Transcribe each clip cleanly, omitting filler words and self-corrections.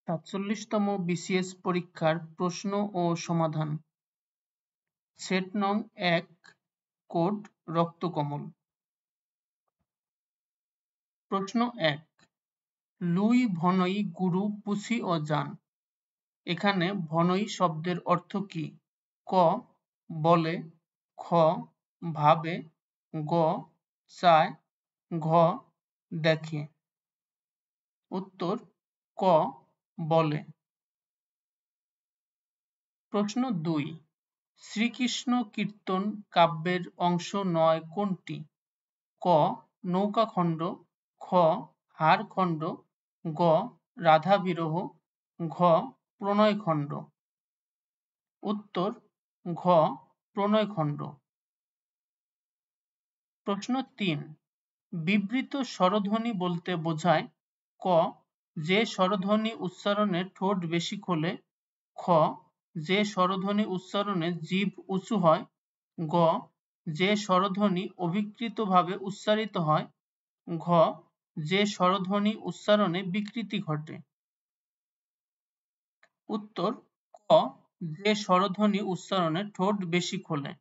৪৭তম BCS পরীক্ষার প্রশ্ন ও সমাধান। সেট নং ১, কোড রক্তকমল। প্রশ্ন ১, লুই ভনই গুরু পুছি ও যান। এখানে ভনই শব্দের অর্থ কি? ক, বলে, খ, ভাবে, গ, চায়, ঘ, দেখে। উত্তর ক, বলে। প্রশ্ন ২, শ্রীকৃষ্ণ কীর্তন কাব্যের অংশ নয় কোনটি? ক, নৌকাখণ্ড, খ, হারখণ্ড, গ, রাধা বিরহ, ঘ, প্রণয়খণ্ড। উত্তর ঘ, প্রণয়খণ্ড। প্রশ্ন ৩, বিবৃত স্বরধ্বনি বলতে বোঝায় ক, যে স্বরধ্বনি উচ্চারণে ঠোঁট বেশি খোলে, খ, যে স্বরধ্বনি উচ্চারণে জিহ্ব উঁচু হয়, গ, যে স্বরধ্বনি অবিকৃতভাবে উচ্চারিত হয়, ঘ, যে স্বরধ্বনি উচ্চারণে বিকৃতি ঘটে। উত্তর ক, যে স্বরধ্বনি উচ্চারণে ঠোঁট বেশি খোলে।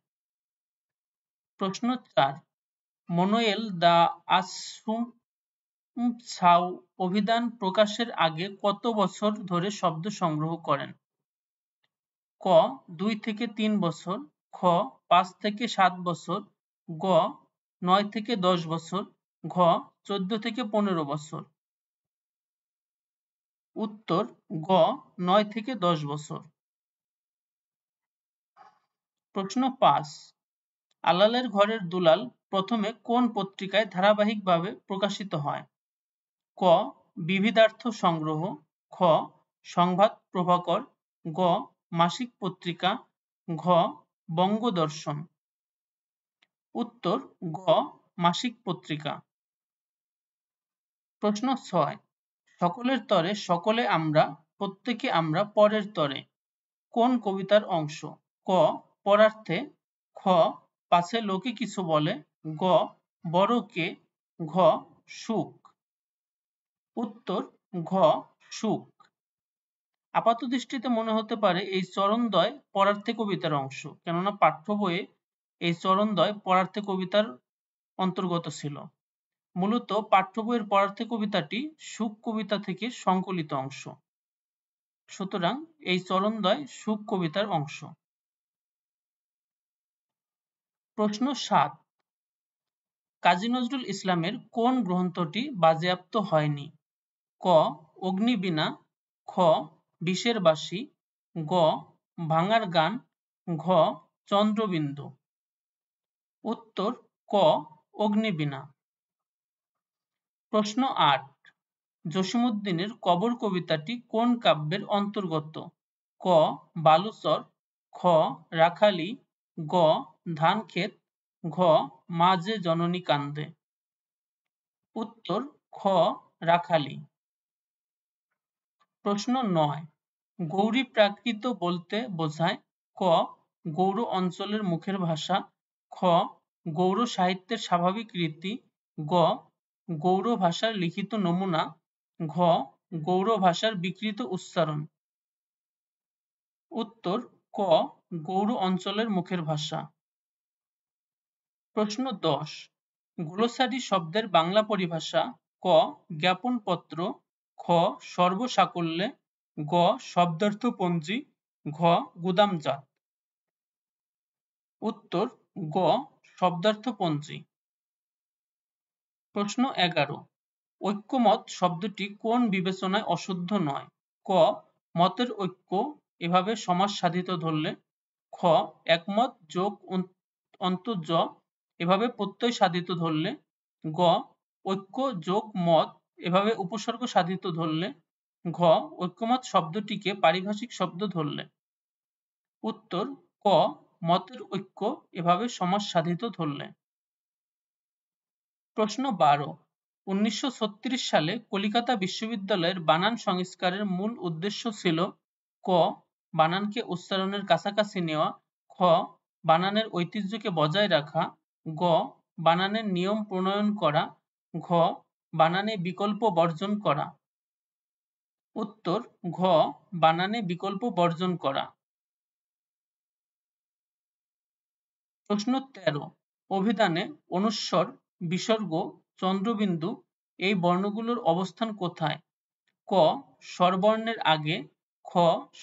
প্রশ্ন ৪, মনোয়েল দ্য আসুনসাউ অভিধান প্রকাশের আগে কত বছর ধরে শব্দ সংগ্রহ করেন? ক, ২ থেকে ৩ বছর, খ, ৫ থেকে ৭ বছর, গ, ৯ থেকে ১০ বছর, ঘ, ১৪ থেকে ১৫ বছর। উত্তর গ, ৯ থেকে ১০ বছর। প্রশ্ন ৫, আলালের ঘরের দুলাল প্রথমে কোন পত্রিকায় ধারাবাহিকভাবে প্রকাশিত হয়? ক, বিবিধার্থ সংগ্রহ, খ, সংবাদ প্রভাকর, গ, মাসিক পত্রিকা, ঘ, বঙ্গদর্শন। উত্তর গ, মাসিক পত্রিকা। প্রশ্ন ৬, সকলের তরে সকলে আমরা, প্রত্যেকে আমরা পরের তরে কোন কবিতার অংশ? ক, পরার্থে, খ, পাছে লোকে কিছু বলে, গ, বড় কে, ঘ, সুখ। উত্তর ঘ, সুখ। আপাতদৃষ্টিতে মনে হতে পারে এই চরণদ্বয় পরার্থে কবিতার অংশ, কেননা পাঠ্য বইয়ে এই চরণদ্বয় পরার্থে কবিতার অন্তর্গত ছিল। মূলত পাঠ্য বইয়ের পরার্থে কবিতাটি সুখ কবিতা থেকে সংকলিত অংশ, সুতরাং এই চরণদ্বয় সুখ কবিতার অংশ। প্রশ্ন ৭, কাজী নজরুল ইসলামের কোন গ্রন্থটি বাজেয়াপ্ত হয়নি? ক, অগ্নিবীণা, খ, বিষের বাঁশি, গ, ভাঙার গান, ঘ, চন্দ্রবিন্দু। উত্তর ক, অগ্নিবীণা। প্রশ্ন ৮, জসীমউদ্দীনের কবর কবিতাটি কোন কাব্যের অন্তর্গত? ক, বালুচর, খ, রাখালি, গ, ধানক্ষেত, ঘ, মা যে জননী কান্দে। উত্তর খ, রাখালি। প্রশ্ন ৯, গৌরী প্রাকৃত বলতে বোঝায় ক, গৌড় অঞ্চলের মুখের ভাষা, খ, গৌড় সাহিত্যের স্বাভাবিক রীতি, গ, গৌড় ভাষার লিখিত নমুনা, ঘ, গৌড় ভাষার বিকৃত উচ্চারণ। উত্তর ক, গৌড় অঞ্চলের মুখের ভাষা। প্রশ্ন ১০, গ্লোসারি শব্দের বাংলা পরিভাষা ক, জ্ঞাপনপত্র, খ, সর্বসাকল্যে, গ, শব্দার্থপঞ্জি, ঘ, গুদামজাত। উত্তর গ, শব্দার্থপঞ্জি। প্রশ্ন ১১, ঐক্যমত শব্দটি কোন বিবেচনায় অশুদ্ধ নয়? ক, মতের ঐক্য এভাবে সমাস সাধিত ধরলে, খ, একমত যোগ অন্তর্জ এভাবে প্রত্যয় সাধিত ধরলে, গ, ঐক্য যোগ মত এভাবে উপসর্গ সাধিত ধরলে, ঘ, ঐক্যমত শব্দটিকে পারিভাষিক শব্দ ধরলে। উত্তর ক, মতের ঐক্য এভাবে সমাস সাধিত ধরলে। প্রশ্ন ১২, ১৯৩৬ সালে কলিকাতা বিশ্ববিদ্যালয়ের বানান সংস্কারের মূল উদ্দেশ্য ছিল ক, বানানকে উচ্চারণের কাছাকাছি নেওয়া, খ, বানানের ঐতিহ্যকে বজায় রাখা, গ, বানানের নিয়ম প্রণয়ন করা, ঘ, বানানে বিকল্প বর্জন করা। উত্তর ঘ বানানে বিকল্প বর্জন করা। প্রশ্ন 13 অভিধানে অনুস্বর, বিসর্গ, চন্দ্রবিন্দু এই বর্ণগুলোর অবস্থান কোথায়? ক স্বরবর্ণের আগে, খ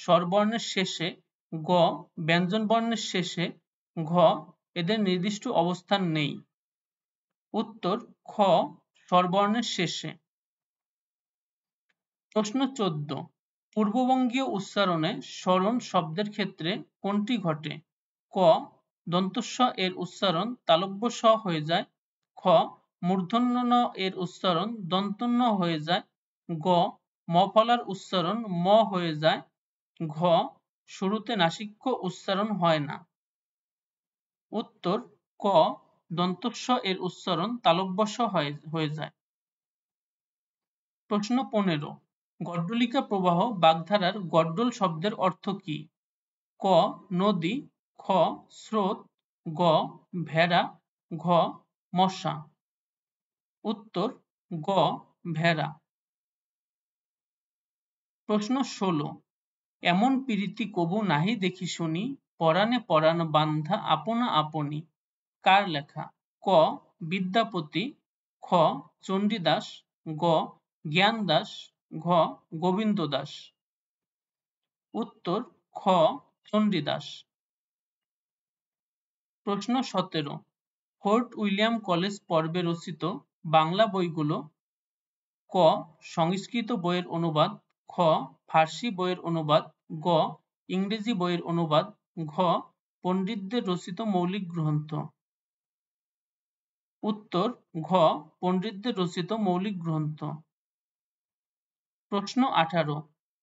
স্বরবর্ণের শেষে, গ ব্যঞ্জনবর্ণের শেষে, ঘ এদের নির্দিষ্ট অবস্থান নেই। উত্তর খ স্বরবর্ণের শেষে। প্রশ্ন 14 পূর্ববঙ্গীয় উচ্চারণে স্মরণ শব্দের ক্ষেত্রে কোনটি ঘটে? ক দন্তস্ব এর উচ্চারণ তালব্য স হয়ে যায়, খ মূর্ধন্য ণ এর উচ্চারণ দন্তন্য হয়ে যায়, গ ম ফলার উচ্চারণ ম হয়ে যায়, ঘ শুরুতে নাসিক্য উচ্চারণ হয় না। উত্তর ক দন্তস্ব এর উচ্চারণ তালব্য স হয়ে যায়। প্রশ্ন 15 গড্ডলিকা প্রবাহ বাগধারার গড্ডল শব্দের অর্থ কি? ক নদী, খ স্রোত, গ ভেড়া, ঘ মশা। উত্তর গ ভেড়া। প্রশ্ন 16 এমন পীরিতি কবু নাহি দেখি শুনি, পরাণে পরাণ বান্ধা আপনা আপনি। কার লেখা? ক বিদ্যাপতি, খ চণ্ডীদাস, গ জ্ঞানদাস, ঘ গোবিন্দ দাস। উত্তর খ চণ্ডীদাস। প্রশ্ন 17 ফোর্ট উইলিয়াম কলেজ পর্বে রচিত বাংলা বইগুলো ক সংস্কৃত বইয়ের অনুবাদ, খ ফার্সি বইয়ের অনুবাদ, গ ইংরেজি বইয়ের অনুবাদ, ঘ পণ্ডিতদের রচিত মৌলিক গ্রন্থ। উত্তর ঘ পণ্ডিতদের রচিত মৌলিক গ্রন্থ। প্রশ্ন 18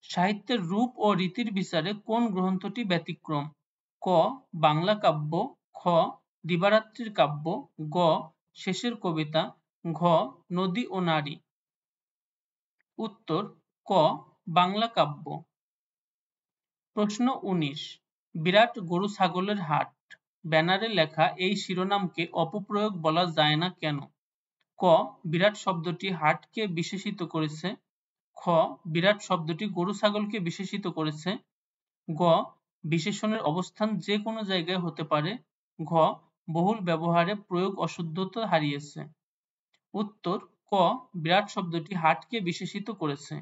সাহিত্যের রূপ ও রীতির বিচারে কোন গ্রন্থটি ব্যতিক্রম? ক বাংলা কাব্য, খ দিবারাত্রির কাব্য, গ শেষের কবিতা, ঘ নদী ও নারী। উত্তর ক বাংলা কাব্য। প্রশ্ন 19 বিরাট গরু ছাগলের হাট ব্যানারে লেখা এই শিরোনামকে অপপ্রয়োগ বলা যায় না কেন? ক বিরাট শব্দটি হাটকে বিশেষিত করেছে, খ বিরাট শব্দটি গরু ছাগলকে বিশেষিত করেছে, গ বিশেষণের অবস্থান যে কোনো জায়গায় হতে পারে, ঘ বহুল ব্যবহারে প্রয়োগ অশুদ্ধতা হারিয়েছে। উত্তর ক বিরাট শব্দটি হাটকে বিশেষিত করেছে।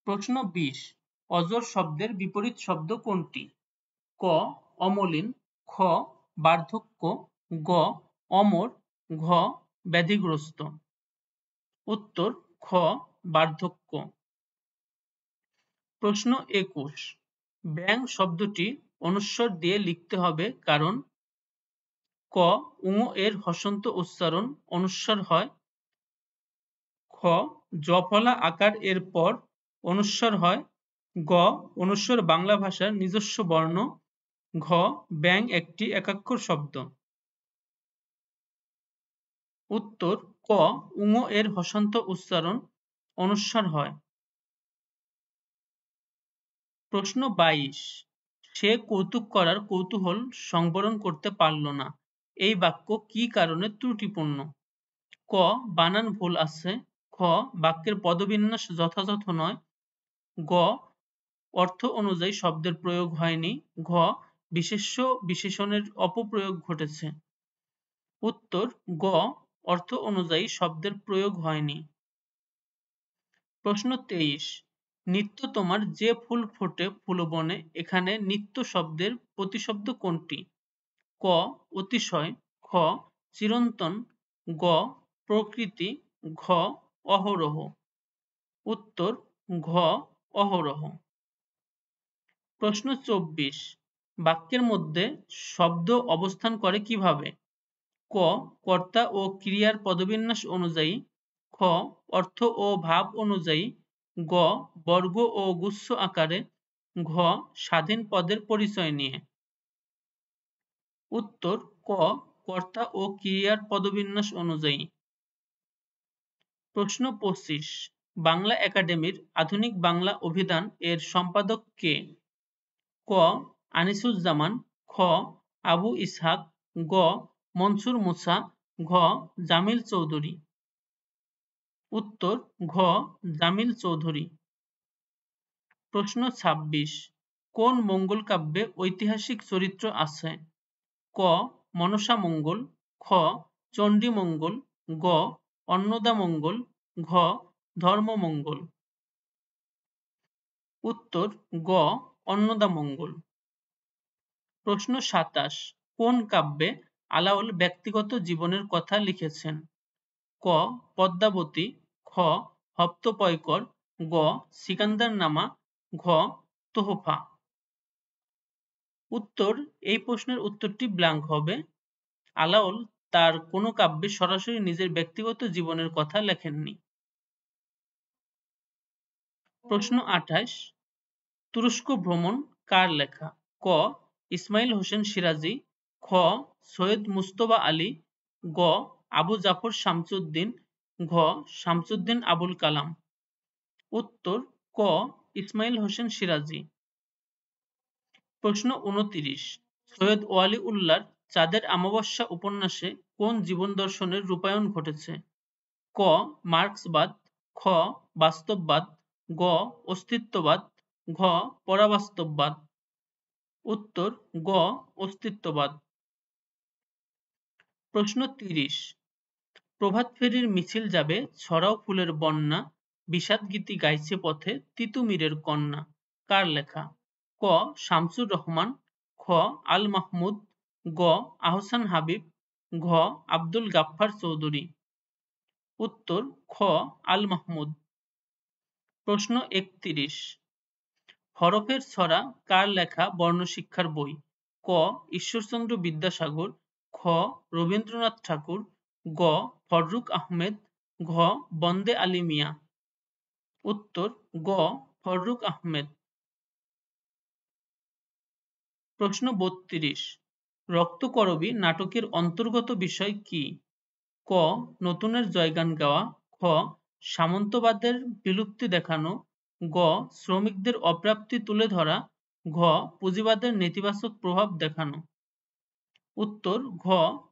প্রশ্ন 20 অজর শব্দের বিপরীত শব্দ কোনটি? ক অমলিন, খ বার্ধক্য, গ অমর, ঘ ব্যাধিগ্রস্ত। উত্তর খ বার্ধক্য। প্রশ্ন 21 ব্যাঙ শব্দটি অনুস্বর দিয়ে লিখতে হবে কারণ ক ঙ এর হসন্ত উচ্চারণ অনুস্বর হয়, খ জফলা আকার এর পর অনুস্বর হয়, গ অনুস্বর বাংলা ভাষার নিজস্ব বর্ণ, ঘ ব্যাঙ একটি একাক্ষর শব্দ। উত্তর ক ঙ এর হসন্ত উচ্চারণ অনুস্বর হয়। প্রশ্ন 22 সে কৌতুক করার কৌতূহল সংবরণ করতে পারল না এই বাক্য কি কারণে ত্রুটিপূর্ণ? ক বানান ভুল আছে, খ বাক্যের পদবিন্যাস যথাযথ নয়, গ অর্থ অনুযায়ী শব্দের প্রয়োগ হয়নি, ঘ বিশেষ্য বিশেষণের অপপ্রয়োগ ঘটেছে। উত্তর গ অর্থ অনুযায়ী শব্দের প্রয়োগ হয়নি। প্রশ্ন 23 নিত্য তোমার যে ফুল ফোটে ফুলবনে এখানে নিত্য শব্দের প্রতিশব্দ কোনটি? ক অতিশয়, খ চিরন্তন, গ প্রকৃতি, ঘ অহরহ। উত্তর ঘ অহরহ। প্রশ্ন 24 বাক্যের মধ্যে শব্দ অবস্থান করে কিভাবে? ক কর্তা ও ক্রিয়ার পদবিন্যাস অনুযায়ী, খ অর্থ ও ভাব অনুযায়ী, গ বর্গ ও গুচ্ছ আকারে, ঘ স্বাধীন পদের পরিচয় নিয়ে। উত্তর ক কর্তা ও ক্রিয়ার পদবিন্যাস অনুযায়ী। প্রশ্ন 25 বাংলা একাডেমির আধুনিক বাংলা অভিধান এর সম্পাদক কে? ক আনিসুজ্জামান, খ আবু ইসহাক, গ মনসুর মুসা, ঘ জামিল চৌধুরী। উত্তর ঘ জামিল চৌধুরী। প্রশ্ন ২৬, কোন মঙ্গল কাব্যে ঐতিহাসিক চরিত্র আছে? ক মনসা মঙ্গল, খ চণ্ডী মঙ্গল, গ অন্নদা মঙ্গল, ঘ ধর্মমঙ্গল। উত্তর গ অন্নদা মঙ্গল। প্রশ্ন ২৭, কোন কাব্যে আলাওল ব্যক্তিগত জীবনের কথা লিখেছেন? ক পদ্মাবতী, খ হপ্তপয়কর, গ সিকান্দারনামা, ঘ তোহফা। উত্তর, এই প্রশ্নের উত্তরটি ব্ল্যাঙ্ক হবে। আলাওল তার কোনো কাব্যে সরাসরি নিজের ব্যক্তিগত জীবনের কথা লেখেননি। প্রশ্ন ২৮, তুরস্ক ভ্রমণ কার লেখা? ক ইসমাইল হোসেন সিরাজি, খ সৈয়দ মুজতবা আলী, গ আবু জাফর শামসুদ্দিন, ঘ শামসুদ্দিন আবুল কালাম। উত্তর ক ইসমাইল হোসেন সিরাজি। প্রশ্ন ২৯, সৈয়দ ওয়ালি উল্লাহর চাঁদের অমাবস্যা উপন্যাসে কোন জীবন দর্শনের রূপায়ণ ঘটেছে? ক মার্ক্সবাদ, খ বাস্তববাদ, গ অস্তিত্ববাদ, ঘ পরাবাস্তববাদ। উত্তর গ অস্তিত্ববাদ। প্রশ্ন ৩০, প্রভাত ফেরির মিছিল যাবে ছড়াও ফুলের বন্যা, বিষাদ গীতি গাইছে পথে তিতুমিরের কন্যা। কার লেখা? ক শামসুর রহমান, খ আল মাহমুদ, গ আহসান হাবিব, ঘ আব্দুল গাফফার চৌধুরী। উত্তর খ আল মাহমুদ। প্রশ্ন ৩১, হরফের ছড়া কার লেখা বর্ণশিক্ষার বই? ক ঈশ্বরচন্দ্র বিদ্যাসাগর, খ রবীন্দ্রনাথ ঠাকুর, গ ফররুখ আহমেদ, ঘ বন্দে আলী মিয়া। উত্তর গ ফররুখ আহমেদ। প্রশ্ন ৩২, রক্তকরবী নাটকের অন্তর্গত বিষয় কি? ক নতুনের জয়গান গাওয়া, খ সামন্তবাদের বিলুপ্তি দেখানো, গ শ্রমিকদের অপ্রাপ্তি তুলে ধরা, ঘ পুঁজিবাদের নেতিবাচক প্রভাব দেখানো। উত্তর ঘ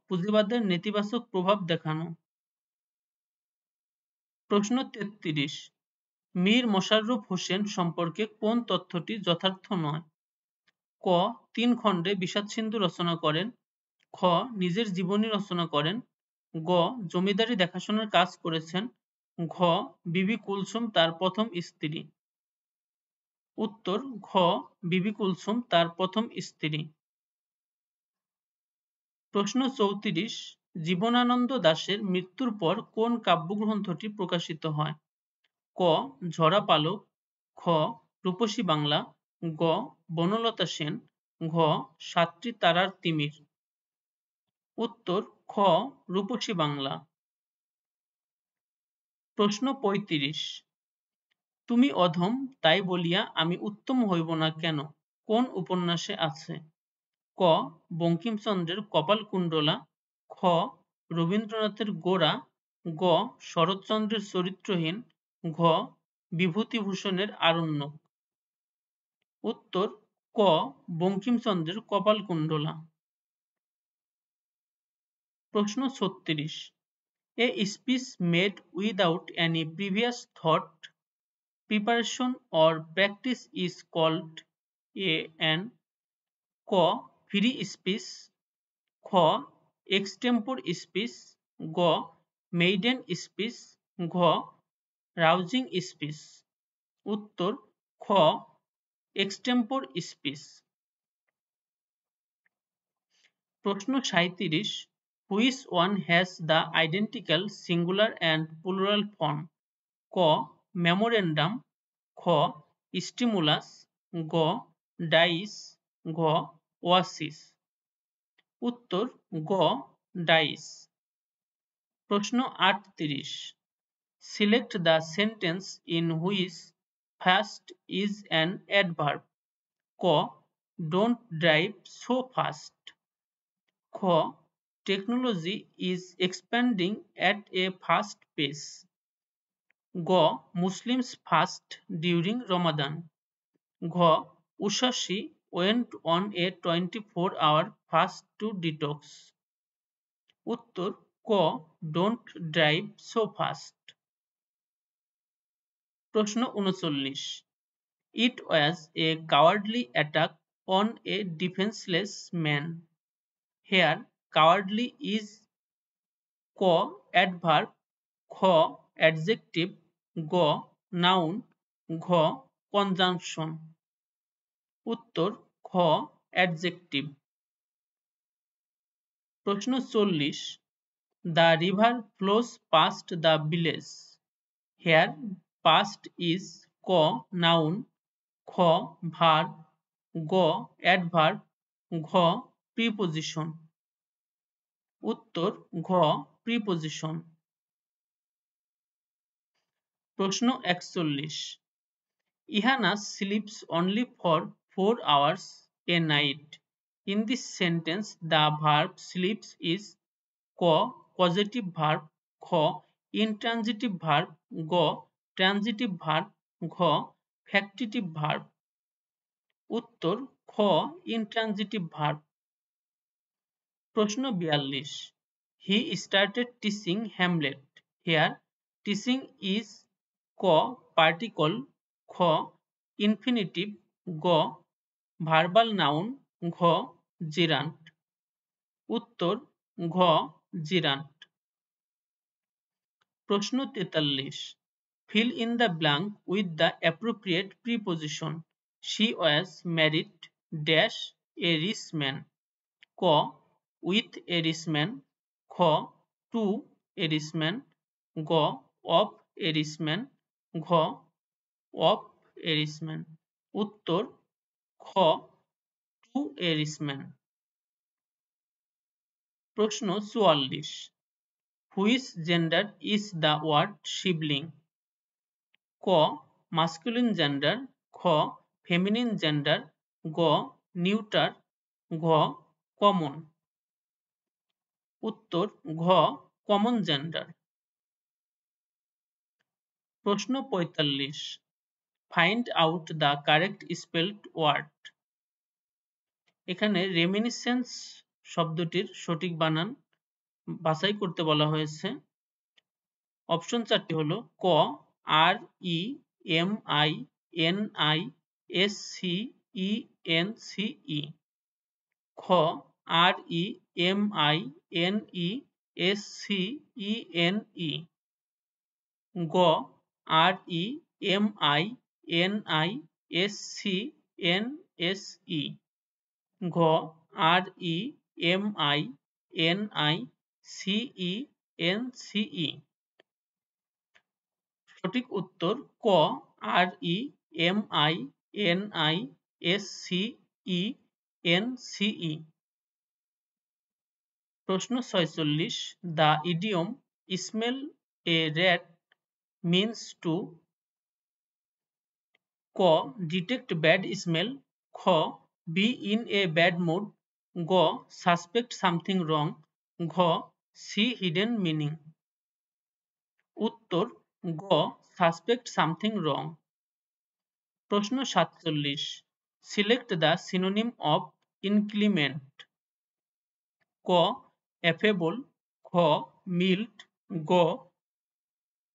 পুঁজিবাদের নেতিবাচক প্রভাব দেখানো। প্রশ্ন ৩৩, মীর মশাররফ হোসেন সম্পর্কে কোন তথ্যটি যথার্থ নয়? ক ৩ খণ্ডে বিষাদসিন্ধু রচনা করেন, খ নিজের জীবনী রচনা করেন, গ জমিদারি দেখাশোনার কাজ করেছেন, ঘ বিবি কুলসুম তার প্রথম স্ত্রী। উত্তর ঘ বিবি কুলসুম তার প্রথম স্ত্রী। প্রশ্ন ৩৪, জীবনানন্দ দাশের মৃত্যুর পর কোন কাব্যগ্রন্থটি প্রকাশিত হয়? ক ঝরা পালক, খ রূপসী বাংলা, গ বনলতা সেন, ঘ সাতটি তারার তিমির। উত্তর খ রূপসী বাংলা। প্রশ্ন ৩৫, তুমি অধম তাই বলিয়া আমি উত্তম হইব না কেন কোন উপন্যাসে আছে? ক বঙ্কিমচন্দ্রের কপালকুণ্ডলা, খ রবীন্দ্রনাথের গোরা, গ শরৎচন্দ্রের চরিত্রহীন, ঘ বিভূতিভূষণের আরণ্যক। উত্তর ক বঙ্কিমচন্দ্রের কপালকুণ্ডলা। প্রশ্ন ৩৬, a speech made without any previous thought, preparation or practice is called an ক free speech, খ extempore speech, গ maiden speech, ঘ rousing speech। উত্তর খ extempore speech। প্রশ্ন ৩৭, which one has the identical singular and plural form? ক memorandum, খ stimulus, গ ডাইস, ঘ ওয়াসিস। উত্তর গ ডাইস। প্রশ্ন ৩৮, select the sentence in which first is an adverb. ক ডোন্ট ড্রাইভ সো ফাস্ট, খ technology is expanding at a fast pace, গ মুসলিমস ফাস্ট ডিউরিং রমাদান, ঘ উশাসি went on a 24-hour fast to detox। উত্তর ক don't drive so fast. প্রশ্ন 39, it was a cowardly attack on a defenseless man. Here cowardly is ক adverb, খ adjective, গ noun, ঘ conjunction. উত্তর খ adjective. প্রশ্ন 40, the river flows past the village. Here past is ক noun, খ verb, গ adverb, ঘ preposition. উত্তর ঘ preposition. প্রশ্ন 41, Ihana sleeps only for 4 hours a night. In this sentence the verb sleeps is ক causative verb, খ intransitive verb, গ transitive verb, ঘ factitive verb. উত্তর খ intransitive verb. প্রশ্ন 42, he started teaching Hamlet. Here teaching is ক particle, খ infinitive, গ verbal noun, ঘ gerund. উত্তর ঘ gerund. প্রশ্ন 43, fill in the blank with the appropriate preposition. She was married dash a rich man. ক with a rich man, খ to a rich man, গ of a rich man, ঘ of a rich man. উত্তর খ to a rich man. প্রশ্ন 44, which gender is the word sibling? ক masculine gender, খ feminine gender, গ neuter, ঘ common. উত্তর ঘ common gender. প্রশ্ন 45, find out the correct spelled word. এখানে reminiscence শব্দটির সঠিক বানান বাছাই করতে বলা হয়েছে। অপশন 4টি হলো ক R E M I N I S C E N C E, খ R E M I N E S C E N E, গ R E M I N I S C N S E, ঘ R E M I N I C E N C E. সঠিক উত্তর ক R E M I N I S C E N C E. প্রশ্ন 46, the idiom smell a rat means to ক detect bad smell, খ be in a bad mood, গ suspect something wrong, ঘ see hidden meaning. উত্তর গ suspect something wrong. প্রশ্ন 47, select the synonym of inclement. ক affable, খ mild, গ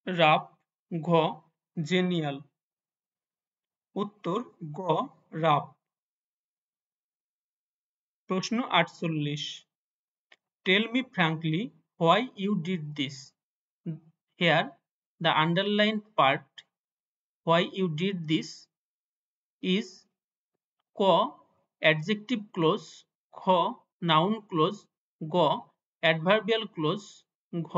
rough, ঘ genial. উত্তর গ rough. প্রশ্ন 48, tell me frankly why you did this. Here the underlined part why you did this is ক adjective clause, খ noun clause, গ adverbial clause, ঘ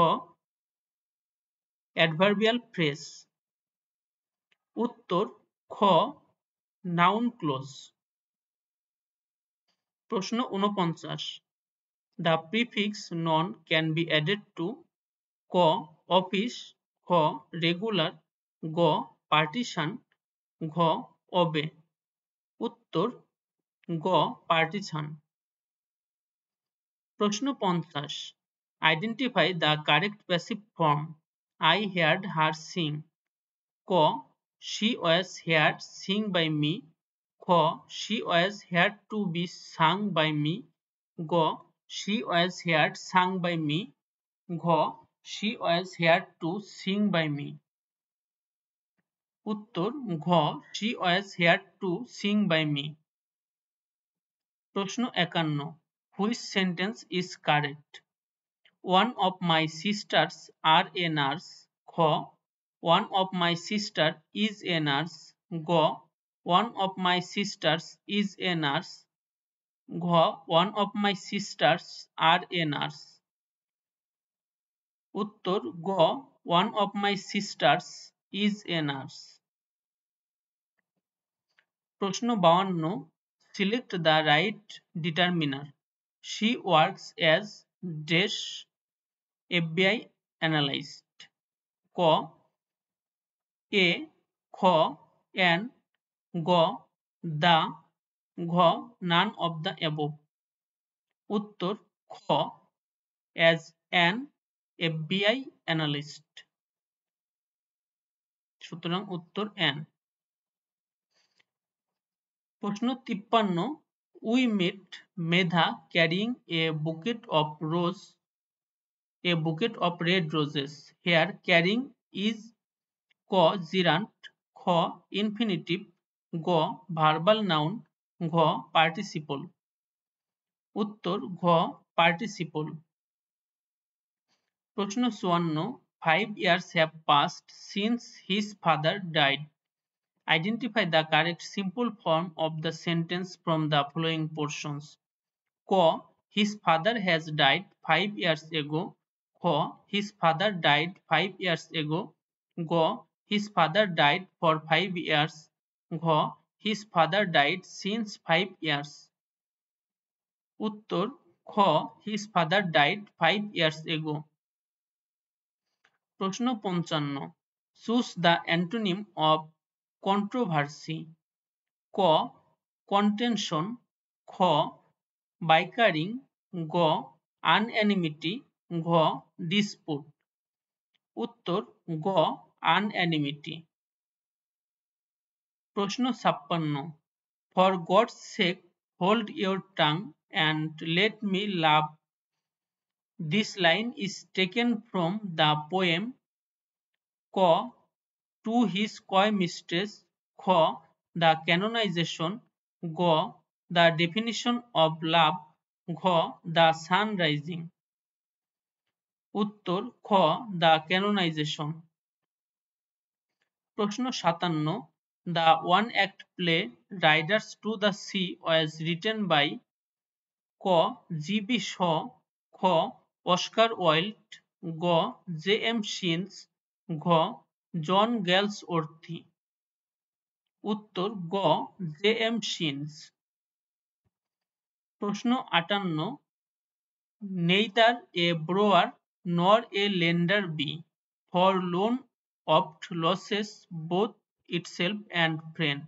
adverbial phrase. উত্তর খ noun clause. প্রশ্ন 49, the prefix non can be added to ক office, খ regular, গ partition, ঘ obey. উত্তর গ partition. প্রশ্ন 50, identify the correct passive form. I heard her sing. ক she was heard sing by me, খ she was heard to be sung by me, গ she was heard sung by me, ঘ she was heard to sing by me. উত্তর ঘ she was here to sing by me। প্রশ্ন 51 which sentence is correct? One of my sisters are a nurse। খ one of my sister is a nurse। গ one of my sisters is a nurse। ঘ one of my sisters are a nurse। উত্তর গ one of my sisters is a nurse। প্রশ্ন 52 select the right determiner। she works as dash FBI analyst। ক এ খ and গ the ঘ none of the above। উত্তর খ as an FBI analyst। সুতরাং উত্তর n। প্রশ্ন 53 we met Medha carrying a bouquet of red roses। here carrying is ক gerund খ infinitive গ verbal noun ঘ participle। উত্তর ঘ participle। প্রশ্ন 54 5 years have passed since his father died। identify the correct simple form of the sentence from the following portions। ক his father has died 5 years ago। খ his father died 5 years ago। গ his father died for 5 years। ঘ his father died since 5 years। উত্তর খ his father died 5 years ago। প্রশ্ন 55 choose the antonym of controversy। ক contention খ bickering গ unanimity ঘ dispute। উত্তর গ unanimity। প্রশ্ন 56 for God's sake hold your tongue and let me laugh। this line is taken from the poem ক to his coy mistress খ the canonization গ the definition of love ঘ the sun rising। উত্তর খ the canonization। প্রশ্ন 57 the one act play riders to the sea was written by ক GB. শ খ Oscar Wilde গ জে.এম. শিন্স ঘ জন গ্যালসওর্থি। উত্তর গ জে.এম. শিন্স। প্রশ্ন 58 neither a borrower nor a lender be for loan oft losses both itself and friend।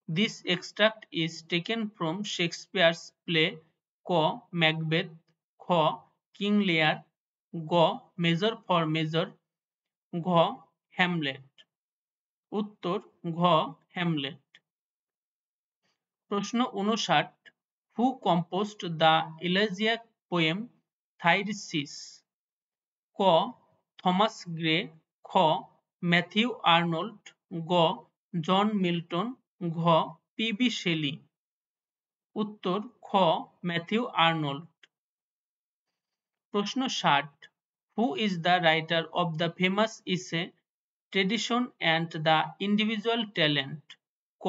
this extract is taken from Shakespeare's play ক Macbeth খ king লিয়ার গ মেজর ফর মেজর ঘ হ্যামলেট। উত্তর ঘ হ্যামলেট। প্রশ্ন 59 who composed the elegiac poem Thyrsis। ক Thomas Gray খ ম্যাথিউ আর্নল্ড গ জন মিল্টন ঘ পি.বি. শেলি। উত্তর খ ম্যাথিউ আর্নল্ড। প্রশ্ন 60 who is the writer of the famous essay tradition and the individual talent। ক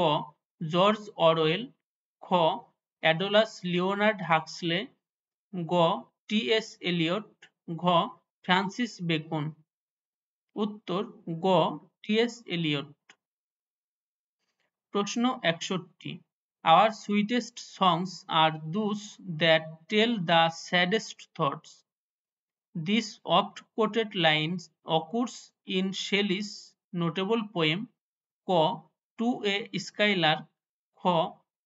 জর্জ অরওয়েল খ অ্যাডোলাস Leonard হাক্সলে গ টি.এস. এলিয়ট ঘ ফ্রান্সিস বেকন। উত্তর গ টি.এস. এলিয়ট। প্রশ্ন 61 our sweetest songs are those that tell the saddest thoughts। this oft quoted line occurs in Shelley's notable poem ক to a skylark খ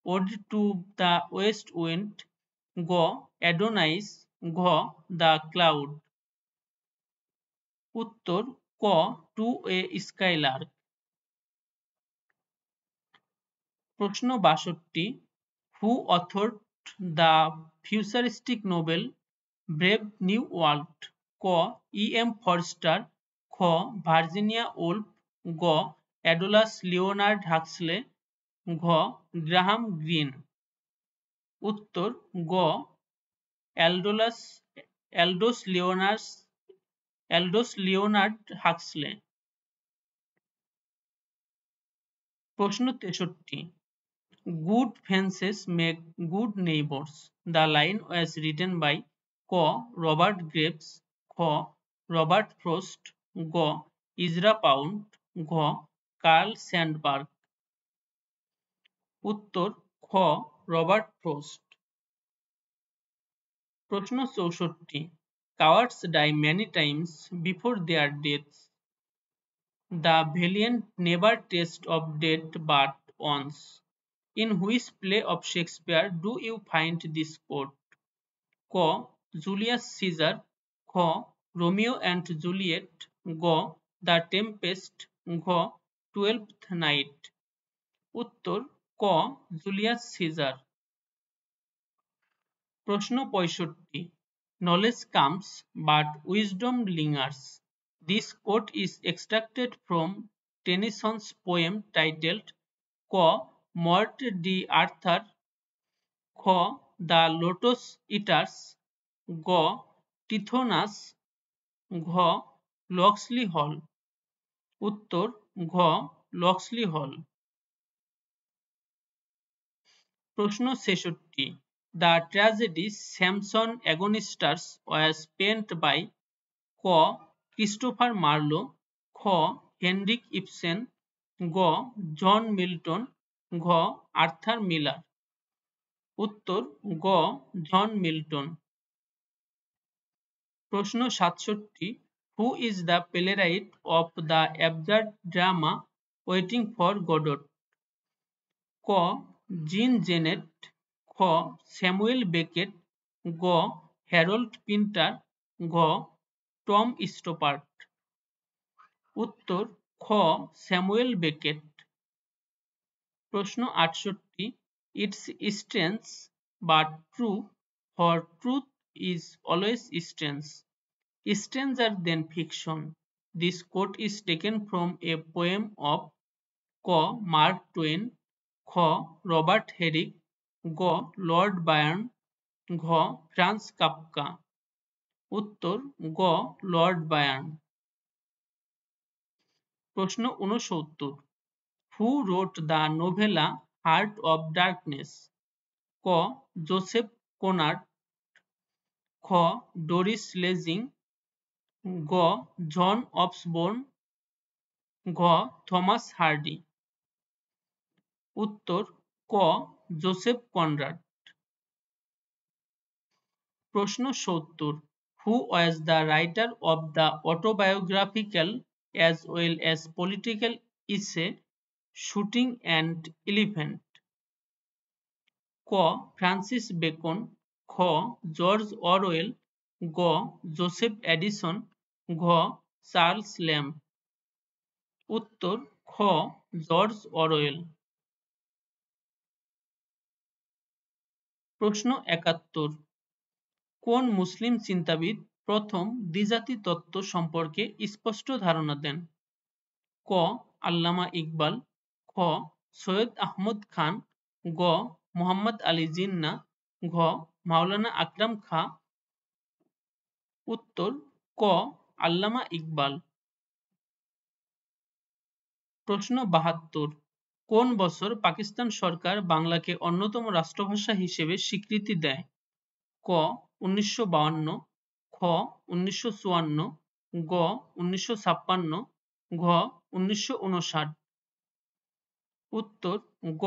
ode to the west wind গ অ্যাডোনাইস ঘ the cloud। উত্তর ক to a skylark। প্রশ্ন 62 who authored the futuristic novel brave new world। ক ই.এম. Forster খ Virginia Wolf গ অ্যাডোলাস লিওনার্ড হাক্সলে, ঘ গ্রাহাম গ্রিন। উত্তর গ অ্যালডোস লিওনার্ড হাক্সলে। প্রশ্ন 63, good fences make good neighbours. The line was written by ক রবার্ট গ্রেভস, খ রবার্ট ফ্রোস্ট, গ ইজরা পাউন্ড, ঘ কার্ল স্যান্ডবার্গ। উত্তর খ রবার্ট ফ্রোস্ট। প্রশ্ন 64, cowards die many times before their deaths. The valiant never taste of death but once. In which play of Shakespeare do you find this quote? ক Julius caesar, খ Romeo and Juliet, গ the Tempest, ঘ 12th night. উত্তর ক Julius caesar. প্রশ্ন 65, knowledge comes but wisdom lingers. This quote is extracted from Tennyson's poem titled ক Morte d Arthur, খ the Lotus Eaters, গ টিথোনাস, ঘ লক্সলি হল। উত্তর ঘ লক্সলি হল। প্রশ্ন 66, the tragedy Samson Agonistes was penned by ক Christopher Marlowe, খ Henrik Ibsen, গ জন মিল্টন, ঘ আর্থার মিলার। উত্তর গ জন মিল্টন। প্রশ্ন 67, who is the playwright of the absurd drama Waiting for Godot? ক জিন জেনেট, খ স্যামুয়েল বেকেট, গ হ্যারল্ড পিন্টার, ঘ টম স্টোপার্ট। উত্তর খ স্যামুয়েল বেকেট। প্রশ্ন 68, it's strange but true, for truth is always strange, stranger than fiction. This quote is taken from a poem of ক Mark Twain, খ Robert Herrick, গ Lord Byron, ঘ Franz Kafka. উত্তর গ Lord Byron. প্রশ্ন 69, who wrote the novella Heart of Darkness? ক Joseph Conrad, খ Doris Lessing, গ জন অসবর্ন, ঘ থমাস হার্ডি। উত্তর ক জোসেফ কনরাড। প্রশ্ন 70, who was the writer of the autobiographical as well as political essay Shooting and Elephant? ক Francis Bacon, খ George Orwell, গ জোসেফ এডিসন, ঘ চার্লস ল্যাম্ব। উত্তর খ জর্জ অরওয়েল। প্রশ্ন 71, কোন মুসলিম চিন্তাবিদ প্রথম দ্বিজাতি তত্ত্ব সম্পর্কে স্পষ্ট ধারণা দেন? ক আল্লামা ইকবাল, খ সৈয়দ আহমদ খান, গ মুহাম্মদ আলী জিন্নাহ, ঘ মাওলানা আকরাম খাঁ। উত্তর ক আল্লামা ইকবাল। প্রশ্ন 72, কোন বছর পাকিস্তান সরকার বাংলাকে অন্যতম রাষ্ট্রভাষা হিসেবে স্বীকৃতি দেয়? ক 1952, খ 1954, গ 1956, ঘ 1959। উত্তর গ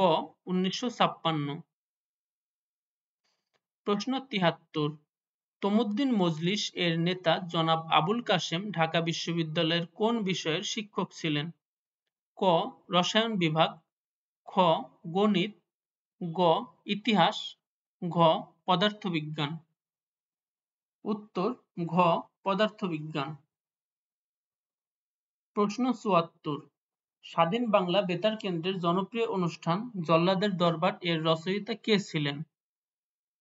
1956। প্রশ্ন 73, তমুদ্দিন মজলিস এর নেতা জনাব আবুল কাসেম ঢাকা বিশ্ববিদ্যালয়ের কোন বিষয়ের শিক্ষক ছিলেন? ক রসায়ন বিভাগ, খ গণিত, গ ইতিহাস, ঘ পদার্থবিজ্ঞান। উত্তর ঘ পদার্থবিজ্ঞান। প্রশ্ন 74, স্বাধীন বাংলা বেতার কেন্দ্রের জনপ্রিয় অনুষ্ঠান জল্লাদের দরবার এর রচয়িতা কে ছিলেন?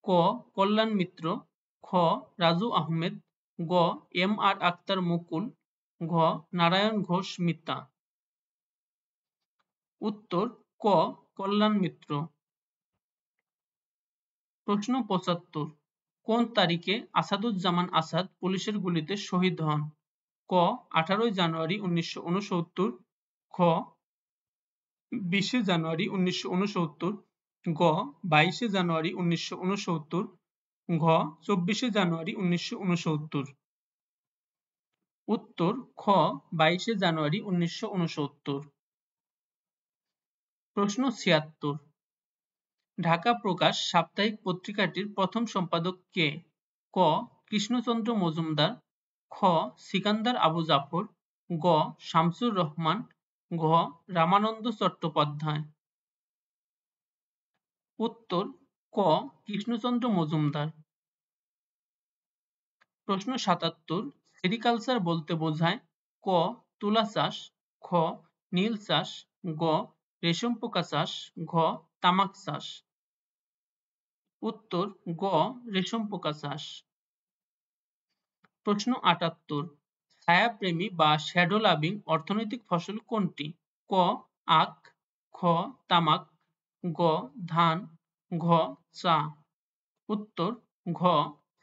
ক কল্যাণ মিত্র, খ রাজু আহমেদ, গ এম আর আখতার মুকুল, ঘ নারায়ণ ঘোষ মিতা। উত্তর ক কল্যাণ মিত্র। প্রশ্ন ৭৫, কোন তারিখে আসাদুজ্জামান আসাদ পুলিশের গুলিতে শহীদ হন? ক 18 জানুয়ারি 1969, খ 20 জানুয়ারি 1969, গ 22 জানুয়ারি 1969, ঘ 24 জানুয়ারি 1969। উত্তর খ 22 জানুয়ারি 1969। প্রশ্ন ৭৬, ঢাকা প্রকাশ সাপ্তাহিক পত্রিকাটির প্রথম সম্পাদক কে? ক কৃষ্ণচন্দ্র মজুমদার, খ সিকান্দার আবু জাফর, গ শামসুর রহমান, ঘ রামানন্দ চট্টোপাধ্যায়। উত্তর ক কৃষ্ণচন্দ্র মজুমদার। প্রশ্ন ৭৭, সেরিকালচার বলতে বোঝায় ক তুলা চাষ, খ নীল চাষ, গ রেশম পোকা চাষ, ঘ তামাক চাষ। উত্তর গ রেশম পোকা চাষ। প্রশ্ন ৭৮, ছায়াপ্রেমী বা শ্যাডো লাভিং অর্থনৈতিক ফসল কোনটি? ক আখ, খ তামাক, গ ধান, ঘ চা। উত্তর ঘ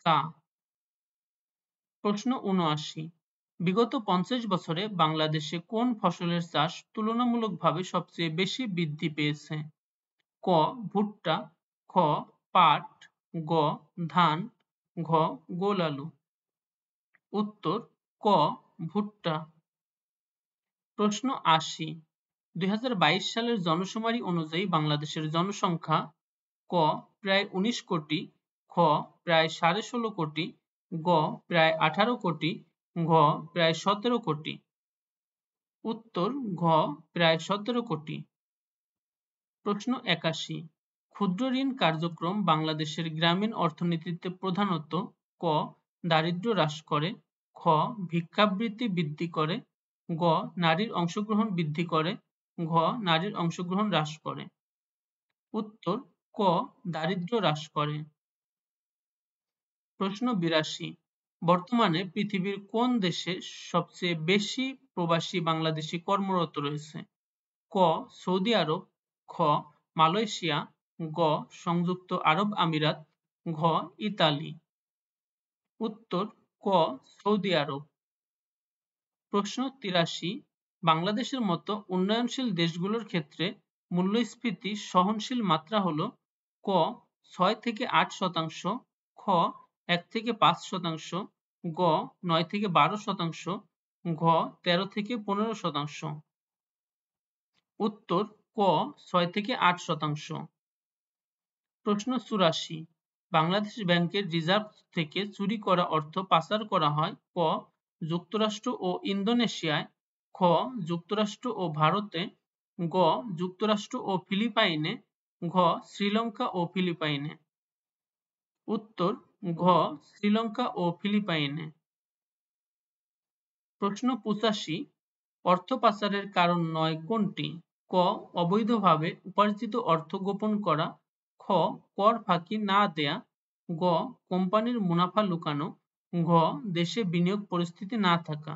চা। প্রশ্ন ৭৯, বিগত ৫০ বছরে বাংলাদেশে কোন ফসলের চাষ তুলনামূলকভাবে সবচেয়ে বেশি বৃদ্ধি পেয়েছে? ক ভুট্টা, খ পাট, গ ধান, ঘ গোল আলু। উত্তর ক ভুট্টা। প্রশ্ন ৮০, ২০২২ সালের জনশুমারি অনুযায়ী বাংলাদেশের জনসংখ্যা ক প্রায় ১৯ কোটি, খ প্রায় ১৬.৫ কোটি, গ প্রায় ১৮ কোটি, ঘ প্রায় ১৭ কোটি। উত্তর ঘ প্রায় ১৭ কোটি। প্রশ্ন ৮১, ক্ষুদ্র ঋণ কার্যক্রম বাংলাদেশের গ্রামীণ অর্থনীতিতে প্রধানত ক দারিদ্র্য হ্রাস করে, খ ভিক্ষাবৃত্তি বৃদ্ধি করে, গ নারীর অংশগ্রহণ বৃদ্ধি করে, ঘ নারীর অংশগ্রহণ হ্রাস করে। উত্তর ক দারিদ্র্য হ্রাস করে। প্রশ্ন ৮২, বর্তমানে পৃথিবীর কোন দেশে সবচেয়ে বেশি প্রবাসী বাংলাদেশী কর্মরত রয়েছে? ক সৌদি আরব, খ মালয়েশিয়া, গ সংযুক্ত আরব আমিরাত, ঘ ইতালি। উত্তর ক সৌদি আরব। প্রশ্ন ৮৩, বাংলাদেশের মতো উন্নয়নশীল দেশগুলোর ক্ষেত্রে মূল্যস্ফীতি সহনশীল মাত্রা হল ক ৬ থেকে ৮%, খ ১ থেকে ৫%, গ ৯ থেকে ১২%, ঘ ১৩ থেকে ১৫%। উত্তর ক ৬ থেকে ৮%। প্রশ্ন ৮৪, বাংলাদেশ ব্যাংকের রিজার্ভ থেকে চুরি করা অর্থ পাচার করা হয় ক যুক্তরাষ্ট্র ও ইন্দোনেশিয়ায়, খ যুক্তরাষ্ট্র ও ভারতে, গ যুক্তরাষ্ট্র ও ফিলিপাইনে, ঘ শ্রীলঙ্কা ও ফিলিপাইনে। উত্তর ঘ শ্রীলঙ্কা ও ফিলিপাইনে। প্রশ্ন ৮৫, অর্থ পাচারের কারণ নয় কোনটি? ক অবৈধভাবে উপার্জিত অর্থ গোপন করা, খ কর ফাঁকি না দেয়া, গ কোম্পানির মুনাফা লুকানো, ঘ দেশে বিনিয়োগ পরিস্থিতি না থাকা।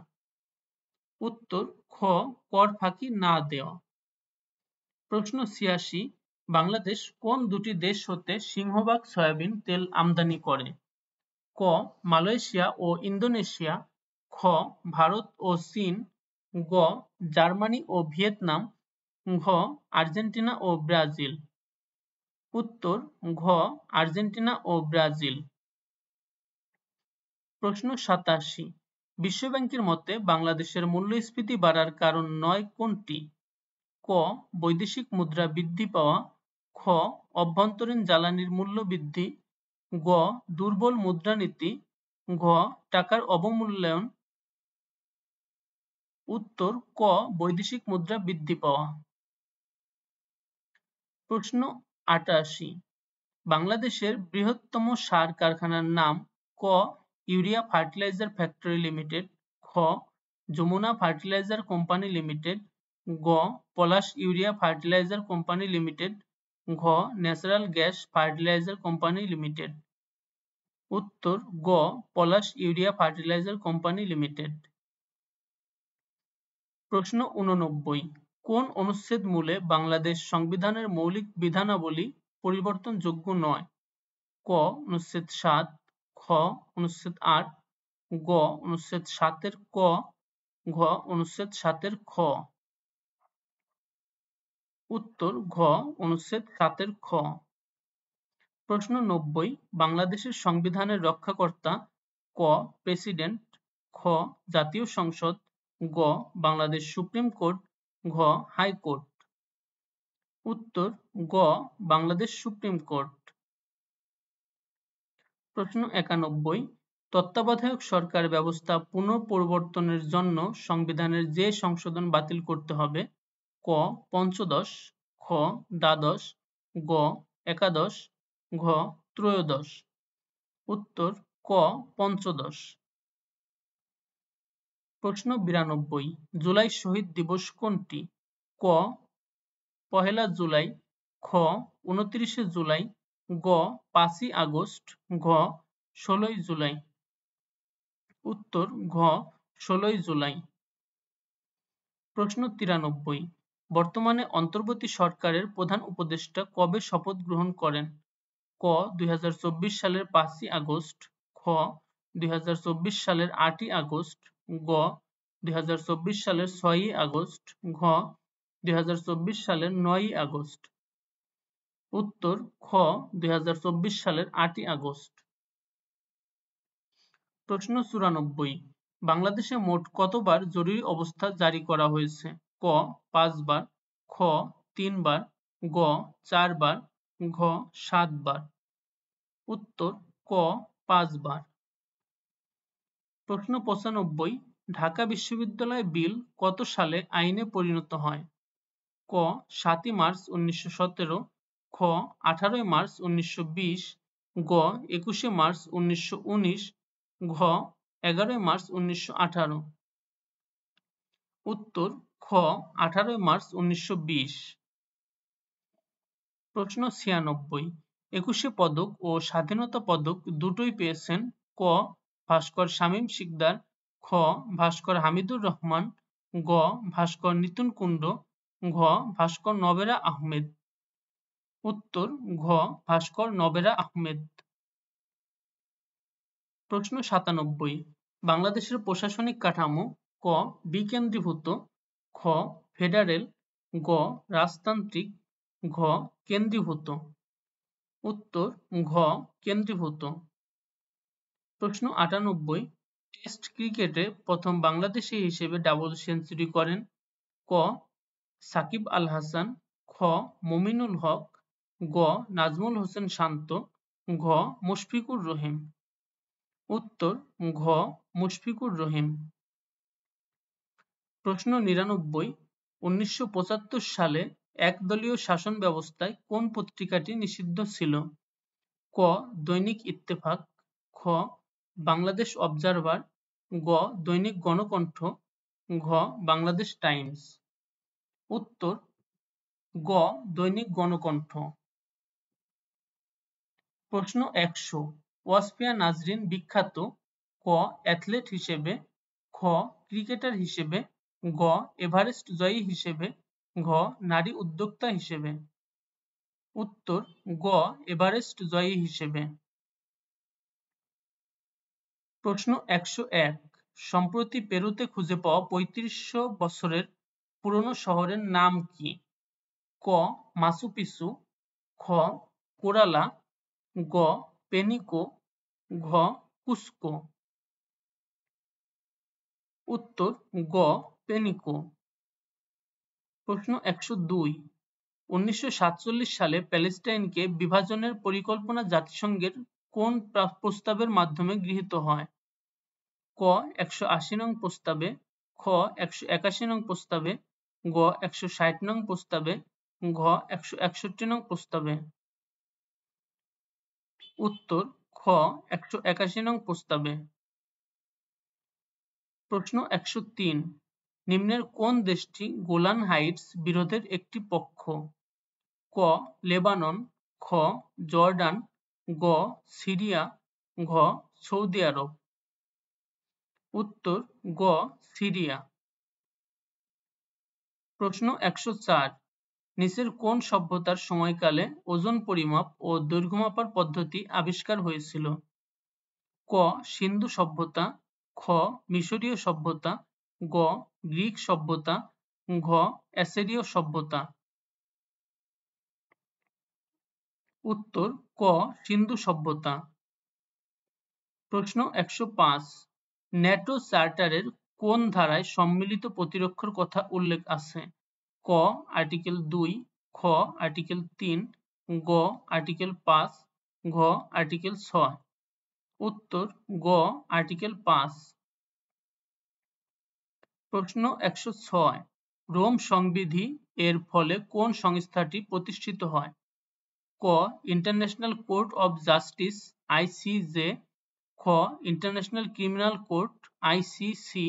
উত্তর খ কর ফাঁকি না দেওয়া। প্রশ্ন ৮৬, বাংলাদেশ কোন দুটি দেশ হতে সিংহভাগ সয়াবিন তেল আমদানি করে? ক মালয়েশিয়া ও ইন্দোনেশিয়া, খ ভারত ও চীন, গ জার্মানি ও ভিয়েতনাম, ঘ আর্জেন্টিনা ও ব্রাজিল। উত্তর ঘ আর্জেন্টিনা ও ব্রাজিল। প্রশ্ন ৮৭, বিশ্বব্যাংকের মতে বাংলাদেশের মূল্যস্ফীতি বাড়ার কারণ নয় কোনটি? ক বৈদেশিক মুদ্রা বৃদ্ধি পাওয়া, খ অভ্যন্তরীণ জ্বালানির মূল্য বৃদ্ধি, গ দুর্বল মুদ্রানীতি, ঘ টাকার অবমূল্যায়ন। উত্তর ক বৈদেশিক মুদ্রা বৃদ্ধি পাওয়া। প্রশ্ন ৮৮, বাংলাদেশের বৃহত্তম সার কারখানার নাম? ক ইউরিয়া ফার্টিলাইজার ফ্যাক্টরি লিমিটেড, খ যমুনা ফার্টিলাইজার কোম্পানি লিমিটেড, গ পলাশ ইউরিয়া ফার্টিলাইজার কোম্পানি লিমিটেড, ঘ natural gas fertiliser company limited. উত্তর গ পলাশ ইউরিয়া ফার্টিলাইজার কোম্পানি লিমিটেড। প্রশ্ন ৮৯, কোন অনুচ্ছেদ মূলে বাংলাদেশ সংবিধানের মৌলিক বিধানাবলী পরিবর্তনযোগ্য নয়? ক অনুচ্ছেদ ৭, খ অনুচ্ছেদ ৮, গ অনুচ্ছেদ ৭ ক, ঘ অনুচ্ছেদ ৭ খ। উত্তর ঘ অনুচ্ছেদ ৭ খ। প্রশ্ন ৯০ বাংলাদেশের সংবিধানের রক্ষাকর্তা ক প্রেসিডেন্ট, খ জাতীয় সংসদ, গ বাংলাদেশ সুপ্রিম কোর্ট, ঘ হাইকোর্ট। উত্তর গ বাংলাদেশ সুপ্রিম কোর্ট। প্রশ্ন ৯১ তত্ত্বাবধায়ক সরকার ব্যবস্থা পুনঃপ্রবর্তনের জন্য সংবিধানের যে সংশোধন বাতিল করতে হবে? ক পঞ্চদশ, খ দ্বাদশ, গ একাদশ, ঘ ত্রয়োদশ। উত্তর ক পঞ্চদশ। প্রশ্ন ৯২ জুলাই শহীদ দিবস কোনটি? ক পহেলা জুলাই, খ ২৯শে জুলাই, গ ৫ই আগস্ট, ঘ ১৬ই জুলাই। উত্তর ঘ ১৬ই জুলাই। প্রশ্ন ৯৩ বর্তমানে অন্তর্বর্তী সরকারের প্রধান উপদেষ্টা কবে শপথ গ্রহণ করেন? ক ২০২৪ সালের ৫ই আগস্ট, খ ২০২৪ সালের ৮ই আগস্ট, গ ২০২৪ সালের ৬ই আগস্ট, ঘ ২০২৪ সালের ৯ই আগস্ট। উত্তর খ ২০২৪ সালের ৮ই আগস্ট। প্রশ্ন ৯৪ বাংলাদেশে মোট কতবার জরুরি অবস্থা জারি করা হয়েছে? ক ৫ বার, খ ৩ বার, গ ৪ বার, ঘ ৭ বার। উত্তর ক ৫ বার। প্রশ্ন ৯৫ ঢাকা বিশ্ববিদ্যালয় বিল কত সালে আইনে পরিণত হয়? ক ৭ই মার্চ ১৯১৭, খ ১৮ই মার্চ ১৯২০, গ ২১শে মার্চ ১৯১৯, ঘ ১১ই মার্চ ১৯১৮। উত্তর খ ১৮ই মার্চ ১৯২০। প্রশ্ন ৯৬ একুশে পদক ও স্বাধীনতা পদক দুটোই পেয়েছেন ক ভাস্কর শামীম শিকদার, খ ভাস্কর হামিদুর রহমান, গ ভাস্কর নিতুন কুণ্ড, ঘ ভাস্কর নবেরা আহমেদ। উত্তর ঘ ভাস্কর নবেরা আহমেদ। প্রশ্ন ৯৭ বাংলাদেশের প্রশাসনিক কাঠামো ক বিকেন্দ্রীভূত, খ ফেডারেল, গ রাজতান্ত্রিক, ঘ কেন্দ্রীভূত। উত্তর ঘ কেন্দ্রীভূত। প্রশ্ন ৯৮ টেস্ট ক্রিকেটে প্রথম বাংলাদেশি হিসেবে ডাবল সেঞ্চুরি করেন ক সাকিব আল হাসান, খ মমিনুল হক, গ নাজমুল হোসেন শান্ত, ঘ মুশফিকুর রহিম। উত্তর ঘ মুশফিকুর রহিম। প্রশ্ন ৯৯ ১৯৭৫ সালে একদলীয় শাসন ব্যবস্থায় কোন পত্রিকাটি নিষিদ্ধ ছিল? ক দৈনিক ইত্তেফাক, খ বাংলাদেশ অবজারভার, গ দৈনিক গণকণ্ঠ, ঘ বাংলাদেশ টাইমস। উত্তর গ দৈনিক গণকণ্ঠ। প্রশ্ন ১০০ ওয়াসফিয়া নাজরীন বিখ্যাত ক অ্যাথলেট হিসেবে, খ ক্রিকেটার হিসেবে, গ এভারেস্ট জয়ী হিসেবে, ঘ নারী উদ্যোক্তা হিসেবে। উত্তর গ এভারেস্ট জয়ী হিসেবে। প্রশ্ন ১০১ সম্প্রতি পেরুতে খুঁজে পাওয়া ৩৫০০ বছরের পুরনো শহরের নাম কি? ক মাচু পিচু, খ কোরালা, গ পেনিকো, ঘ কুস্কো। উত্তর গ পেনিকো। প্রশ্ন ১০২ ১৯৪৭ সালে প্যালেস্টাইনকে বিভাজনের পরিকল্পনা জাতিসংঘের কোন প্রস্তাবের মাধ্যমে গৃহীত হয়? ক ১৮০ নং প্রস্তাবে, খ ১৮১ নং প্রস্তাবে, গ ১৬০ নং প্রস্তাবে, ঘ ১৬১ নং প্রস্তাবে। উত্তর খ ১৮১ নং প্রস্তাবে। প্রশ্ন ১০৩ নিম্নের কোন দেশটি গোলান হাইটস বিরোধের একটি পক্ষ? ক লেবানন, খ জর্ডান, গ সিরিয়া, ঘ সৌদি আরব। উত্তর গ সিরিয়া। প্রশ্ন 104, নিচের কোন সভ্যতার সময়কালে ওজন পরিমাপ ও দৈর্ঘ্য মাপার পদ্ধতি আবিষ্কার হয়েছিল? ক সিন্ধু সভ্যতা, খ মিশরীয় সভ্যতা, গ গ্রিক সভ্যতা, ঘ অ্যাসিরীয় সভ্যতা। উত্তর ক সিন্ধু সভ্যতা। প্রশ্ন 105, ন্যাটো চার্টারের কোন ধারায় সম্মিলিত প্রতিরক্ষার কথা উল্লেখ আছে? ক আর্টিকেল 2, খ আর্টিকেল 3, গ আর্টিকেল 5, ঘ আর্টিকেল 6। উত্তর গ আর্টিকেল 5। প্রশ্ন 106, রোম সংবিধি এর ফলে কোন সংস্থাটি প্রতিষ্ঠিত হয়? ক international court of justice ICJ, খ ইন্টারন্যাশনাল ক্রিমিনাল কোর্ট আইসিসি,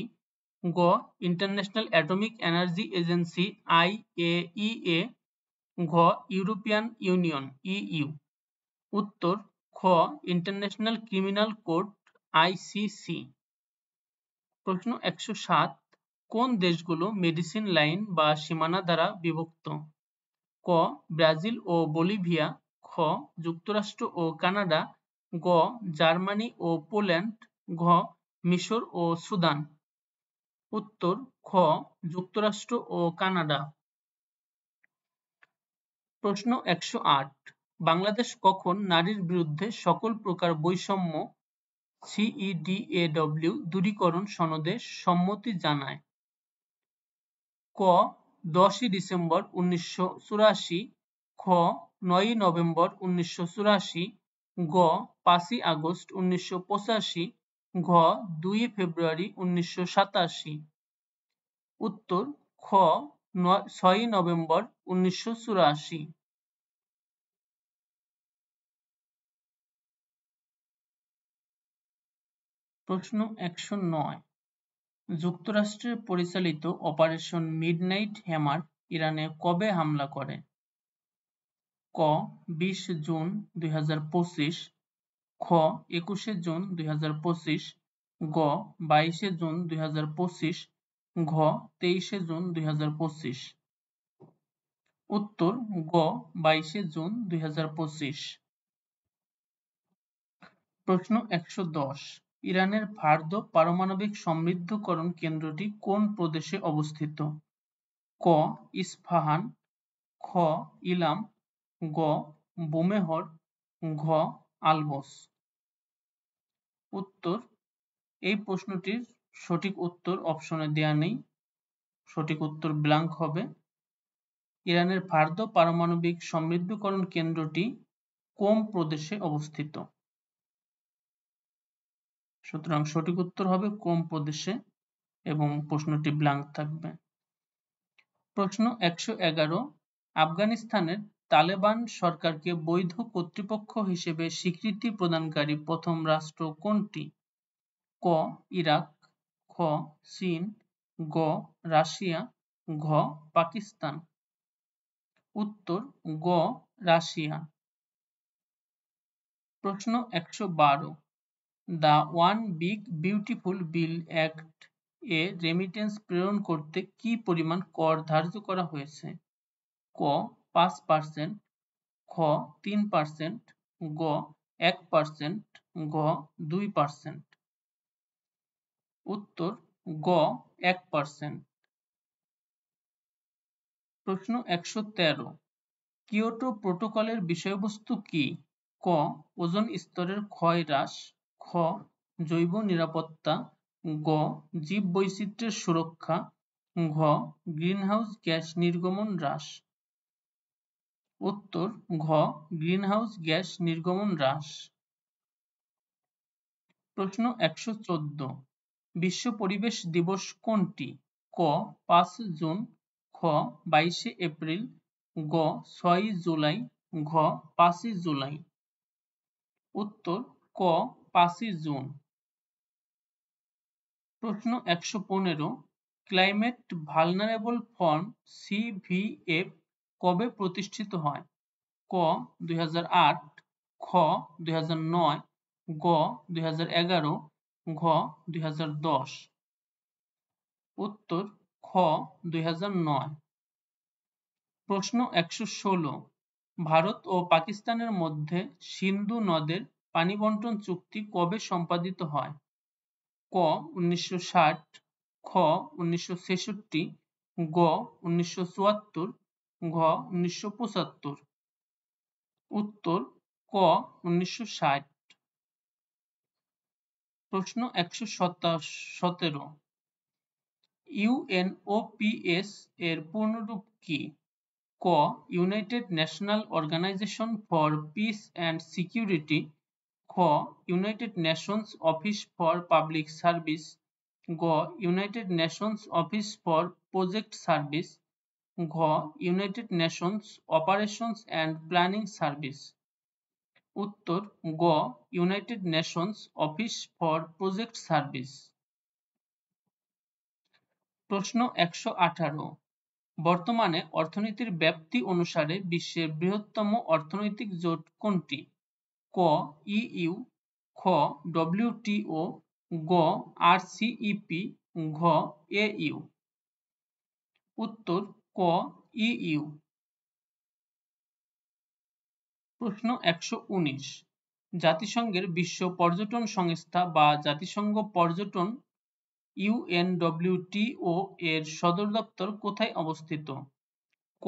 গ international atomic energy agency IAEA, ঘ ইউরোপিয়ান ইউনিয়ন ইইউ। উত্তর খ ইন্টারন্যাশনাল ক্রিমিনাল কোর্ট আইসিসি। প্রশ্ন 107, কোন দেশগুলো মেডিসিন লাইন বা সীমানা দ্বারা বিভক্ত? ক ব্রাজিল ও বলিভিয়া, খ যুক্তরাষ্ট্র ও কানাডা, গ জার্মানি ও পোল্যান্ড, ঘ মিশর ও সুদান। উত্তর খ যুক্তরাষ্ট্র ও কানাডা। প্রশ্ন 108, বাংলাদেশ কখন নারীর বিরুদ্ধে সকল প্রকার বৈষম্য সিইডিএডব্লিউ দূরীকরণ সনদে সম্মতি জানায়? ক 10 ডিসেম্বর 1984, খ 9 নভেম্বর 1984, গ 5 আগস্ট 1985, ঘ 2 ফেব্রুয়ারি 1987। উত্তর খ 6 নভেম্বর 1984। প্রশ্ন 109, যুক্তরাষ্ট্রের পরিচালিত অপারেশন মিডনাইট হ্যামার ইরানে কবে হামলা করে? ক 20 জুন 2025, খ 21 জুন 2025, গ 22 জুন 2025, ঘ 23 জুন 2025। উত্তর গ 22 জুন 2025। প্রশ্ন 110, ইরানের ফার্দো পারমাণবিক সমৃদ্ধকরণ কেন্দ্রটি কোন প্রদেশে অবস্থিত? ক ইস্পাহান, খ ইলাম, গ বুমেহর, ঘ আলবস। উত্তর, এই প্রশ্নটির সঠিক উত্তর অপশনে দেয়া নেই, সঠিক উত্তর ব্ল্যাঙ্ক হবে। ইরানের ফার্দো পারমাণবিক সমৃদ্ধকরণ কেন্দ্রটি কোন প্রদেশে অবস্থিত? সুতরাং সঠিক উত্তর হবে কোন প্রদেশে এবং প্রশ্নটি ব্ল্যাঙ্ক থাকবে। প্রশ্ন 111, আফগানিস্তানের তালেবান সরকারকে বৈধ কর্তৃপক্ষ হিসেবে স্বীকৃতি প্রদানকারী প্রথম রাষ্ট্র কোনটি? ক ইরাক, খ চীন, গ রাশিয়া, ঘ পাকিস্তান। উত্তর গ রাশিয়া। প্রশ্ন 112, the one big beautiful bill act A remittance প্রেরণ করতে কি পরিমাণ কর ধার্য করা হয়েছে? ক 5%, খ 3%, গ 1%, ঘ 2%। উত্তর গ 1%। প্রশ্ন 113, কিয়োটো প্রোটোকলের বিষয়বস্তু কি? ক ওজোন স্তরের ক্ষয় হ্রাস, খ জৈব নিরাপত্তা, গ জীববৈচিত্র্যের সুরক্ষা, ঘ গ্রিনহাউস গ্যাস নির্গমন হ্রাস। উত্তর ঘ গ্রিনহাউস গ্যাস নির্গমন হ্রাস। প্রশ্ন 114, বিশ্ব পরিবেশ দিবস কোনটি? ক 5 জুন, খ 22 এপ্রিল, গ 6 জুলাই, ঘ 5 জুলাই। উত্তর ক 5 জুন। প্রশ্ন 115, ক্লাইমেট ভালনারেবল ফান্ড সিভিএফ কবে প্রতিষ্ঠিত হয়? ক 2008, খ 2009, গ 2011, ঘ 2010। উত্তর খ 2009। প্রশ্ন 116, ভারত ও পাকিস্তানের মধ্যে সিন্ধু নদের পানি বন্টন চুক্তি কবে সম্পাদিত হয়? ক 1960, খ 1966, গ 1974, ঘ 1975। উত্তর ক 1960। প্রশ্ন 117, ইউএনওপিএস এর পূর্ণরূপ কি? ক United National Organisation for Peace and Security, খ United Nations Office for Public Service, গ United Nations Office for Project Service, ঘ United Nations Operations and Planning Service. উত্তর গ United Nations Office for Project Service. প্রশ্ন 118, বর্তমানে অর্থনীতির ব্যাপ্তি অনুসারে বিশ্বের বৃহত্তম অর্থনৈতিক জোট কোনটি? ক ইইউ, খ ডব্লিউটিও, গ আরসিইপি, ঘ এইউ। উত্তর ক ইইউ। প্রশ্ন 119, জাতিসংঘের বিশ্ব পর্যটন সংস্থা বা জাতিসংঘ পর্যটন ইউএনডব্লিউটিও এর সদর দপ্তর কোথায় অবস্থিত? ক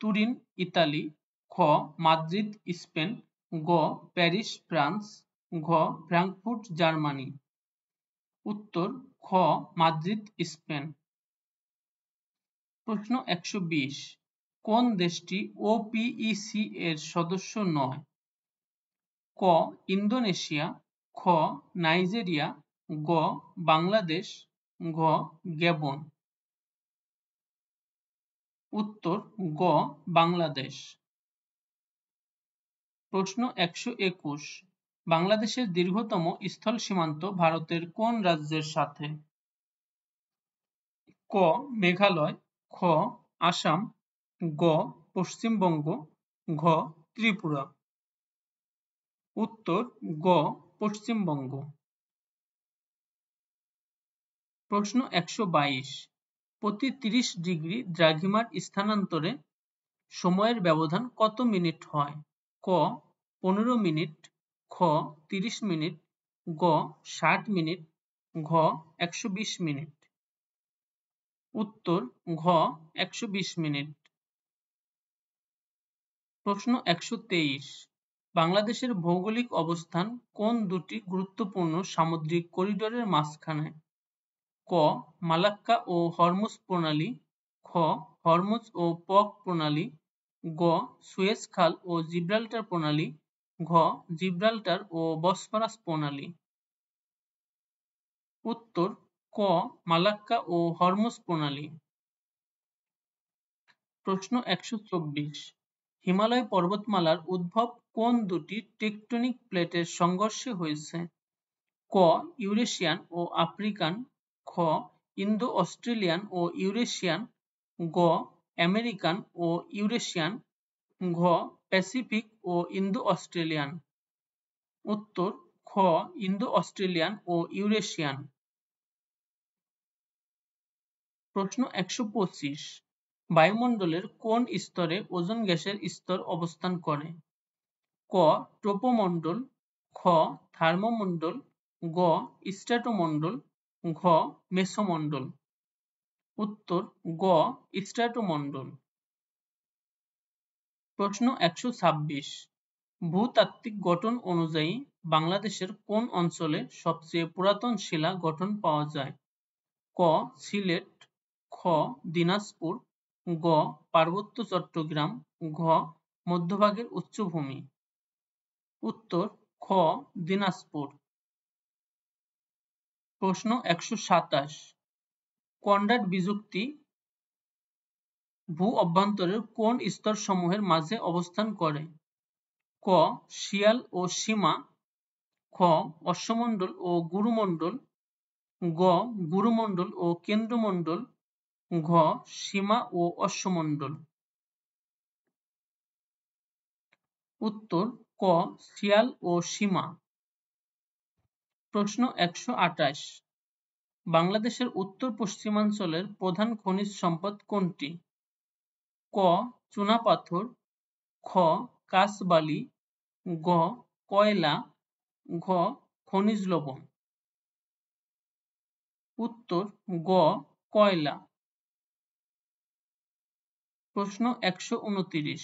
তুরিন ইতালি, খ মাদ্রিদ স্পেন, গ প্যারিস ফ্রান্স, ঘ ফ্রাঙ্কফুর্ট জার্মানি। উত্তর খ মাদ্রিদ স্পেন। প্রশ্ন 120, কোন দেশটি ওপিইসি এর সদস্য নয়? ক ইন্দোনেশিয়া, খ নাইজেরিয়া, গ বাংলাদেশ, ঘ গ্যাবন। উত্তর গ বাংলাদেশ। প্রশ্ন 121, বাংলাদেশের দীর্ঘতম স্থল সীমান্ত ভারতের কোন রাজ্যের সাথে? ক মেঘালয়, খ আসাম, গ পশ্চিমবঙ্গ, ঘ ত্রিপুরা। উত্তর গ পশ্চিমবঙ্গ। প্রশ্ন 122, প্রতি 30 ডিগ্রি দ্রাঘিমার স্থানান্তরে সময়ের ব্যবধান কত মিনিট হয়? ক 15 মিনিট, খ 30 মিনিট, গ 60 মিনিট, ঘ 120 মিনিট। উত্তর ঘ 120 মিনিট। প্রশ্ন 123, বাংলাদেশের ভৌগোলিক অবস্থান কোন দুটি গুরুত্বপূর্ণ সামুদ্রিক করিডোরের মাঝখানে? ক মালাক্কা ও হরমুজ প্রণালী, খ হরমুজ ও পক প্রণালী, গ সুয়েজ খাল ও জিব্রাল্টার প্রণালী, ঘ জিব্রাল্টার ও বসফরাস প্রণালী। উত্তর ক মালাক্কা ও হরমুজ প্রণালী। প্রশ্ন 124, হিমালয় পর্বতমালার উদ্ভব কোন দুটি টেকটনিক প্লেটের সংঘর্ষে হয়েছে? ক ইউরেশিয়ান ও আফ্রিকান, খ ইন্দো অস্ট্রেলিয়ান ও ইউরেশিয়ান, গ আমেরিকান ও ইউরেশিয়ান, ঘ প্যাসিফিক ও ইন্দো অস্ট্রেলিয়ান। উত্তর খ ইন্দো অস্ট্রেলিয়ান ও ইউরেশিয়ান। প্রশ্ন 125, বায়ুমণ্ডলের কোন স্তরে ওজোন গ্যাসের স্তর অবস্থান করে? ক ট্রোপোমণ্ডল, খ থার্মোমণ্ডল, গ স্ট্র্যাটোমণ্ডল, ঘ মেসোমণ্ডল। উত্তর গ স্ট্র্যাটোমণ্ডল। প্রশ্ন 126, ভূতাত্ত্বিক গঠন অনুযায়ী বাংলাদেশের কোন অঞ্চলে সবচেয়ে পুরাতন শিলা গঠন পাওয়া যায়? ক সিলেট, খ দিনাজপুর, গ পার্বত্য চট্টগ্রাম, ঘ মধ্যভাগের উচ্চভূমি। উত্তর খ দিনাজপুর। প্রশ্ন 127, কনরাড বিযুক্তি ভূ অভ্যন্তরের কোন স্তরসমূহের মাঝে অবস্থান করে? ক শিয়াল ও সীমা, খ অশ্বমণ্ডল ও গুরুমণ্ডল, গ গুরুমণ্ডল ও কেন্দ্রমণ্ডল, ঘ সীমা ও অশ্বমণ্ডল। উত্তর ক শিয়াল ও সীমা। প্রশ্ন 128, বাংলাদেশের উত্তর পশ্চিমাঞ্চলের প্রধান খনিজ সম্পদ কোনটি? ক চুনাপাথর, খ কাঁচবালি, গ কয়লা, ঘ খনিজ লবণ। উত্তর গ কয়লা। প্রশ্ন ১২৯,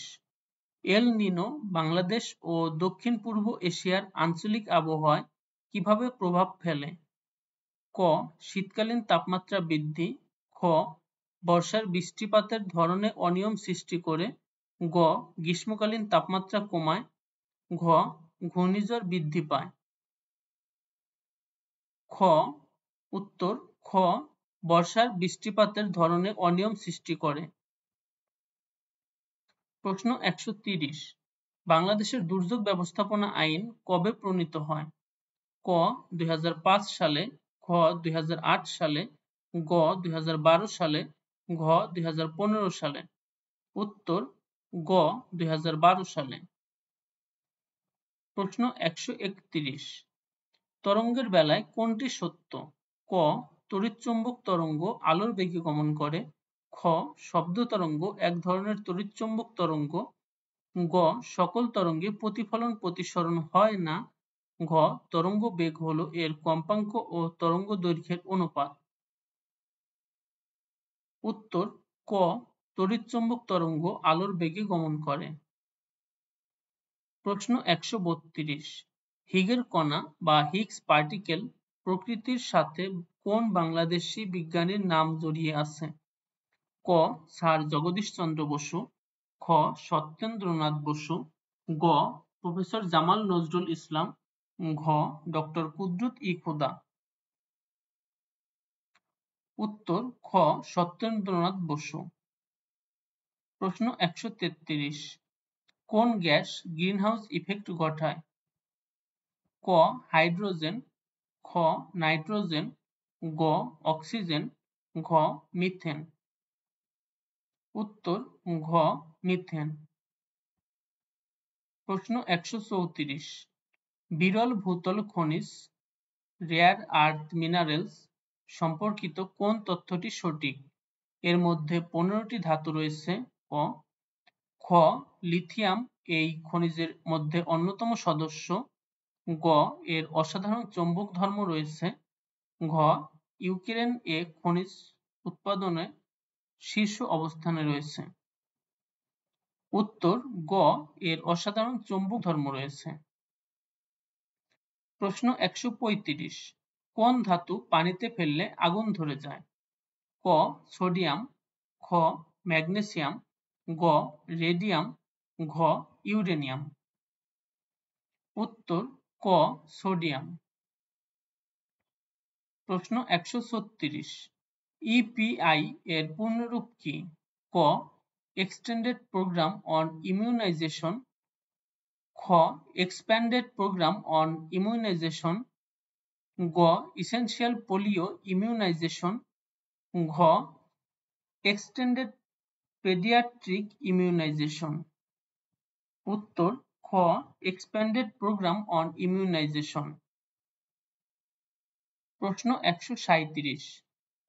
এল নিনো বাংলাদেশ ও দক্ষিণ পূর্ব এশিয়ার আঞ্চলিক আবহাওয়ায় কিভাবে প্রভাব ফেলে? ক শীতকালীন তাপমাত্রা বৃদ্ধি, খ বর্ষার বৃষ্টিপাতের ধরনে অনিয়ম সৃষ্টি করে, গ গ্রীষ্মকালীন তাপমাত্রা কমায়, ঘ ঘূর্ণিঝড় বৃদ্ধি পায়। খ উত্তর খ বর্ষার বৃষ্টিপাতের ধরনে অনিয়ম সৃষ্টি করে। প্রশ্ন ১৩০, বাংলাদেশের দুর্যোগ ব্যবস্থাপনা আইন কবে প্রণীত হয়? ক ২০০৫ সালে, খ ২০০৮ সালে, গ ২০১২ সালে, ঘ ২০১৫ সালে। উত্তর গ ২০১২ সালে। প্রশ্ন ১৩১, তরঙ্গের বেলায় কোনটি সত্য? ক তড়িৎচুম্বক তরঙ্গ আলোর বেগে গমন করে, খ শব্দ তরঙ্গ এক ধরনের তড়িৎচুম্বক তরঙ্গ, গ সকল তরঙ্গে প্রতিফলন প্রতিসরণ হয় না, ঘ তরঙ্গ বেগ হলো এর কম্পাঙ্ক ও তরঙ্গ দৈর্ঘ্যের অনুপাত। উত্তর ক তড়িৎচুম্বক তরঙ্গ আলোর বেগে গমন করে। প্রশ্ন ১৩২, হিগের কণা বা হিগস পার্টিকেল প্রকৃতির সাথে কোন বাংলাদেশী বিজ্ঞানীর নাম জড়িয়ে আছে? ক স্যার জগদীশ চন্দ্র বসু, খ সত্যেন্দ্রনাথ বসু, গ প্রফেসর জামাল নজরুল ইসলাম, ঘ ডক্টর কুদরত ই খুদা। উত্তর খ সত্যেন্দ্রনাথ বসু। প্রশ্ন ১৩৩, কোন গ্যাস গ্রিনহাউস ইফেক্ট ঘটায়? ক হাইড্রোজেন, খ নাইট্রোজেন, গ অক্সিজেন, ঘ মিথেন। উত্তর ঘ মিথেন। প্রশ্ন ১৩৪, বিরল ভূতল খনিজ রেয়ার আর্থ মিনারেলস সম্পর্কিত কোন তথ্যটি সঠিক? এর মধ্যে ১৫টি ধাতু রয়েছে। খ লিথিয়াম এই খনিজের মধ্যে অন্যতম সদস্য, গ এর অসাধারণ চৌম্বক ধর্ম রয়েছে, ঘ ইউক্রেন এ খনিজ উৎপাদনে শীর্ষ অবস্থানে রয়েছে। উত্তর গ এর অসাধারণ চৌম্বক ধর্ম রয়েছে। প্রশ্ন ১৩৫, কোন ধাতু পানিতে ফেললে আগুন ধরে যায়? ক সোডিয়াম, খ ম্যাগনেসিয়াম, গ রেডিয়াম, ঘ ইউরেনিয়াম। উত্তর ক সোডিয়াম। প্রশ্ন ১৩৬, ইপিআই এর পূর্ণরূপ কি? ক এক্সটেন্ডেড প্রোগ্রাম অন ইমিউনাইজেশন, খ এক্সপ্যান্ডেড প্রোগ্রাম অন ইমিউনাইজেশন, গ ইসেনশিয়াল পোলিও ইমিউনাইজেশন, ঘ এক্সটেন্ডেড পেডিয়াট্রিক ইমিউনাইজেশন। উত্তর খ এক্সপ্যান্ডেড প্রোগ্রাম অন ইমিউনাইজেশন। প্রশ্ন ১৩৭,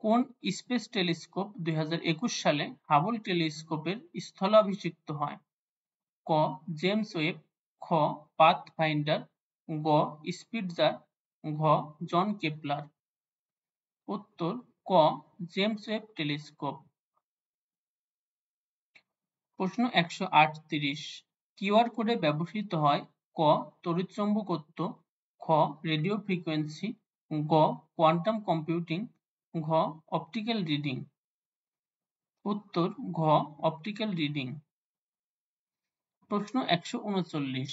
কোন স্পেস টেলিস্কোপ ২০২১ সালে হাবল টেলিস্কোপের স্থলাভিষিক্ত হয়? ক জেমস ওয়েব, খ পাথফাইন্ডার, গ স্পিটজার, ঘ জন কেপলার। উত্তর ক জেমস ওয়েব টেলিস্কোপ। প্রশ্ন ১৩৮, কিউআর কোডে ব্যবহৃত হয়? ক তড়িৎচুম্বকত্ব, খ রেডিও ফ্রিকোয়েন্সি, গ কোয়ান্টাম কম্পিউটিং, ঘ অপটিক্যাল রিডিং। উত্তর ঘ অপটিক্যাল রিডিং। প্রশ্ন ১৩৯,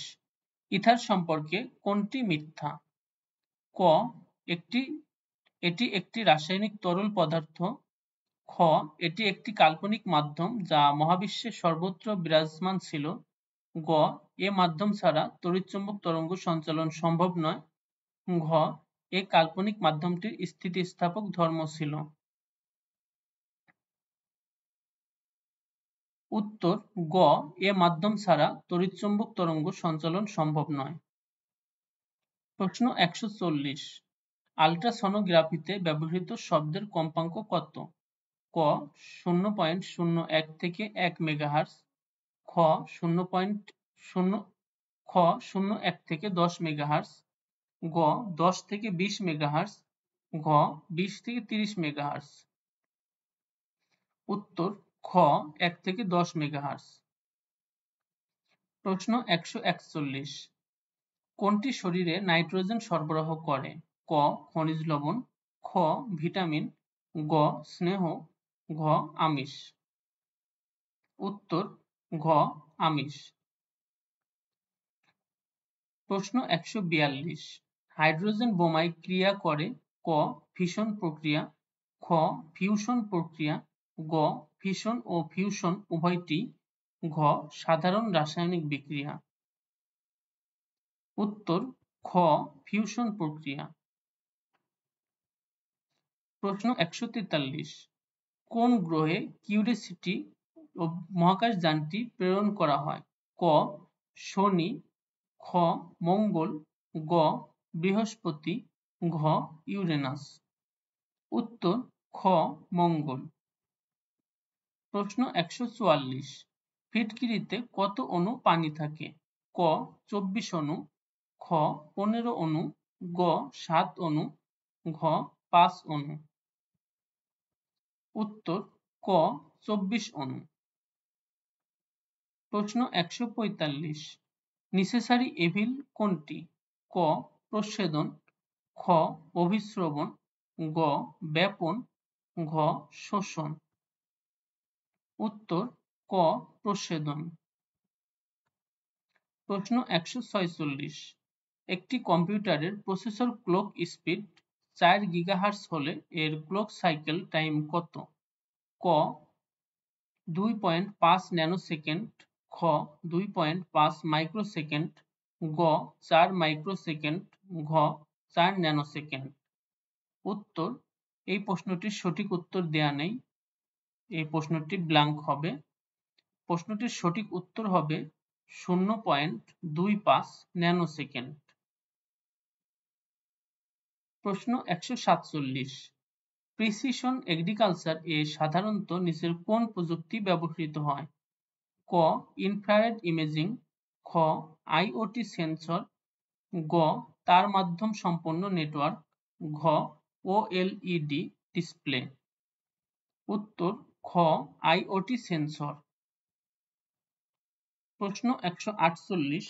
ইথার সম্পর্কে কোনটি মিথ্যা? ক এটি একটি রাসায়নিক তরল পদার্থ, খ এটি একটি কাল্পনিক মাধ্যম যা মহাবিশ্বে সর্বত্র বিরাজমান ছিল, গ এ মাধ্যম ছাড়া তড়িৎচুম্বক তরঙ্গ সঞ্চালন সম্ভব নয়, ঘ এই কাল্পনিক মাধ্যমটির স্থিতিস্থাপক ধর্ম ছিল। উত্তর গ এ মাধ্যম ছাড়া তড়িৎচুম্বক তরঙ্গ সঞ্চালন সম্ভব নয়। প্রশ্ন ১৪০, আল্ট্রাসনোগ্রাফিতে ব্যবহৃত শব্দের কম্পাঙ্ক কত? ক ০.০১ থেকে ১ মেগাহার্টজ, 0.01 থেকে 10 মেগাহার্জ, গ 10 থেকে 20 মেগাহার্জ, ঘ 20 থেকে 30 মেগাহার্জ। উত্তর খ 1 থেকে 10 মেগাহার্জ। প্রশ্ন 141, কোনটি শরীরে নাইট্রোজেন সরবরাহ করে? ক খনিজ লবণ, খ ভিটামিন, গ স্নেহ, ঘ আমিষ। উত্তর ঘ আমিষ। প্রশ্ন 142, হাইড্রোজেন বোমায় ক্রিয়া করে? ক ফিশন প্রক্রিয়া, খ ফিউশন প্রক্রিয়া, গ ফিশন ও ফিউশন উভয়টি, ঘ সাধারণ রাসায়নিক বিক্রিয়া। উত্তর খ ফিউশন প্রক্রিয়া। প্রশ্ন 143, কোন গ্রহে কিউরিওসিটি মহাকাশযানটি প্রেরণ করা হয়? ক শনি, খ মঙ্গল, গ বৃহস্পতি, ঘ ইউরেনাস। উত্তর খ মঙ্গল। প্রশ্ন 144, ফিটকিরিতে কত অণু পানি থাকে? ক 24 অণু, খ 15 অণু, গ 7 অণু, ঘ 5 অণু। উত্তর ক 24 অণু। প্রশ্ন 145, নেসেসারি এভিল কোনটি? ক প্রচ্ছেদন, খ অভিস্রবণ, গ ব্যাপন, ঘ শোষণ। উত্তর ক প্রচ্ছেদন। প্রশ্ন 146, একটি কম্পিউটারের প্রসেসর ক্লক স্পিড 4 গিগাহার্টজ হলে এর ক্লক সাইকেল টাইম কত? ক 2.5 ন্যানোসেকেন্ড, খ 2.5 মাইক্রোসেকেন্ড, গ 4 মাইক্রোসেকেন্ড, ঘ 4 ন্যানোসেকেন্ড। উত্তর, এই প্রশ্নটির সঠিক উত্তর দেয়া নেই, এই প্রশ্নটি ব্ল্যাঙ্ক হবে। প্রশ্নটির সঠিক উত্তর হবে 0.25 ন্যানোসেকেন্ড। প্রশ্ন 147, প্রিসিশন এগ্রিকালচার এ সাধারণত নিচের কোন প্রযুক্তি ব্যবহৃত হয়? ক ইনফ্রারেড ইমেজিং, খ আইওটি সেন্সর, গ তার মাধ্যম সম্পন্ন নেটওয়ার্ক, ঘ ওএলইডি ডিসপ্লে। উত্তর খ আইওটি সেন্সর। প্রশ্ন 148,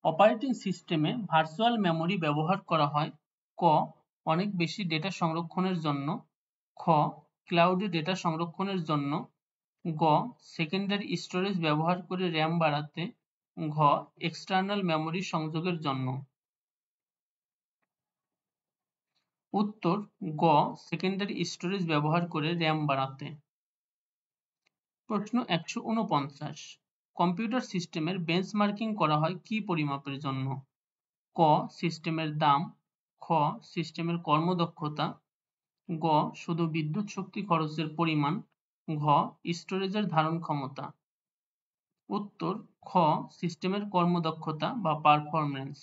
অপারেটিং সিস্টেমে ভার্চুয়াল মেমরি ব্যবহার করা হয়? ক অনেক বেশি ডেটা সংরক্ষণের জন্য, খ ক্লাউডে ডেটা সংরক্ষণের জন্য, গ সেকেন্ডারি স্টোরেজ ব্যবহার করে র্যাম বাড়াতে, ঘ এক্সটার্নাল মেমরি সংযোগের জন্য। উত্তর গ সেকেন্ডারি স্টোরেজ ব্যবহার করে র্যাম বাড়াতে। প্রশ্ন 149, কম্পিউটার সিস্টেমের বেঞ্চমার্কিং করা হয় কি পরিমাপের জন্য? ক সিস্টেমের দাম, খ সিস্টেমের কর্মদক্ষতা, গ শুধু বিদ্যুৎ শক্তি খরচের পরিমাণ, ঘ স্টোরেজের ধারণ ক্ষমতা। উত্তর খ সিস্টেমের কর্মদক্ষতা বা পারফরম্যান্স।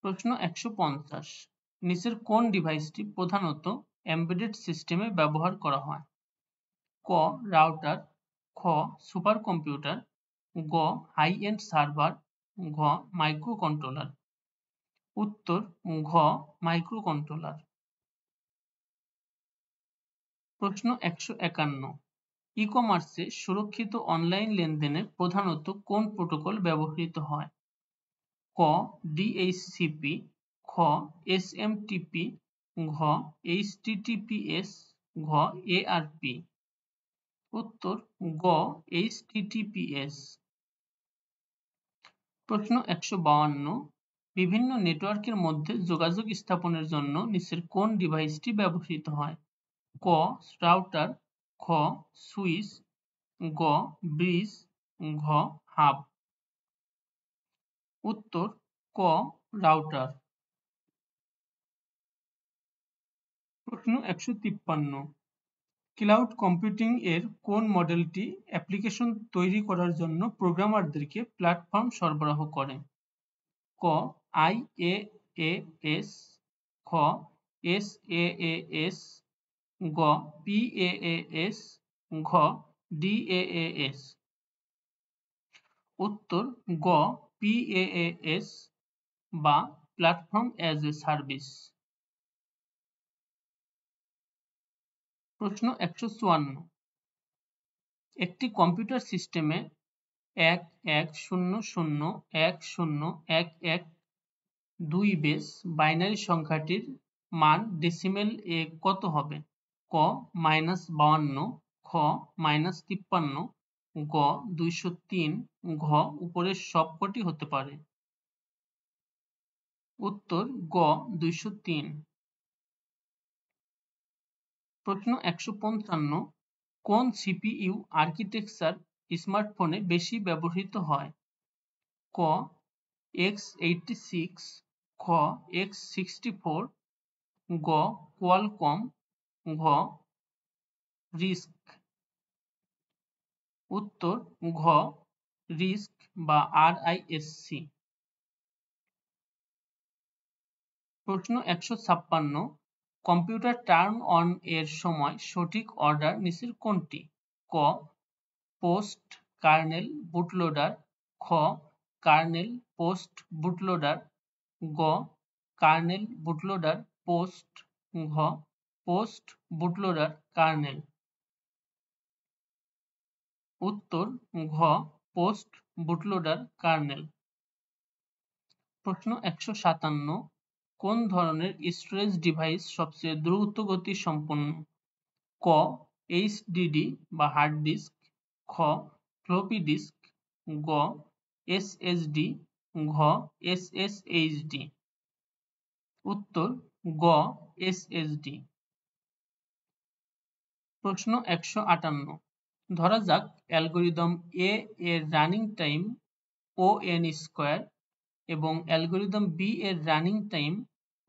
প্রশ্ন 150, নিচের কোন ডিভাইসটি প্রধানত এমবেডেড সিস্টেমে ব্যবহার করা হয়? ক রাউটার, খ সুপার কম্পিউটার, গ হাই এন্ড সার্ভার, ঘ মাইক্রোকন্ট্রোলার। উত্তর ঘ মাইক্রোকন্ট্রোলার। প্রশ্ন 151, ই কমার্সে সুরক্ষিত অনলাইন লেনদেনে প্রধানত কোন প্রোটোকল ব্যবহৃত হয়? ক ডিএইচসিপি, খ এসএমটিপি, ঘ এইচটিটিপিএস, ঘ এআরপি। উত্তর গ এইচটিটিপিএস। প্রশ্ন 152, বিভিন্ন নেটওয়ার্কের মধ্যে যোগাযোগ স্থাপনের জন্য নিচের কোন ডিভাইসটি ব্যবহৃত হয়? ক রাউটার, খ সুইচ, গ ব্রিজ, ঘ হাব। উত্তর ক রাউটার। প্রশ্ন 153, ক্লাউড কম্পিউটিং এর কোন মডেলটি অ্যাপ্লিকেশন তৈরি করার জন্য প্রোগ্রামারদেরকে প্ল্যাটফর্ম সরবরাহ করে? ক আইএএএস, খ এসএএএস, গ পিএএএস, ঘ DAAS। উত্তর গ PAAS বা প্ল্যাটফর্ম অ্যাজ এ সার্ভিস। প্রশ্ন 154, একটি কম্পিউটার সিস্টেমে 1100101112 বেস বাইনারি সংখ্যাটির মান ডেসিমেল এ কত হবে? ক -52, খ -53, গ 203, ঘ উপরের সবকটি হতে পারে। উত্তর গ 203। প্রশ্ন 155, কোন সিপিইউ আর্কিটেকচার স্মার্টফোনে বেশি ব্যবহৃত হয়? ক x86, খ x64, গ কোয়ালকম, ঘ রিস্ক। উত্তর ঘ রিস্ক বা RISC। প্রশ্ন 156, কম্পিউটার টার্ন অন এর সময় সঠিক অর্ডার নিচের কোনটি? ক পোস্ট কার্নেল বুটলোডার, খ কার্নেল পোস্ট বুটলোডার, গ কার্নেল বুটলোডার পোস্ট, ঘ পোস্ট বুটলোডার কার্নেল। উত্তর ঘ পোস্ট বুটলোডার কার্নেল। প্রশ্ন 157, কোন ধরনের স্টোরেজ ডিভাইস সবচেয়ে দ্রুত গতি সম্পন্ন? ক HDD বা হার্ড ডিস্ক, খ ফ্লপি ডিস্ক, গ SSD, ঘ SSHD। উত্তর গ SSD। প্রশ্ন 158, ধরা যাক অ্যালগরিদম A এর রানিং টাইম ON স্কয়ার এবং অ্যালগরিদম B এর রানিং টাইম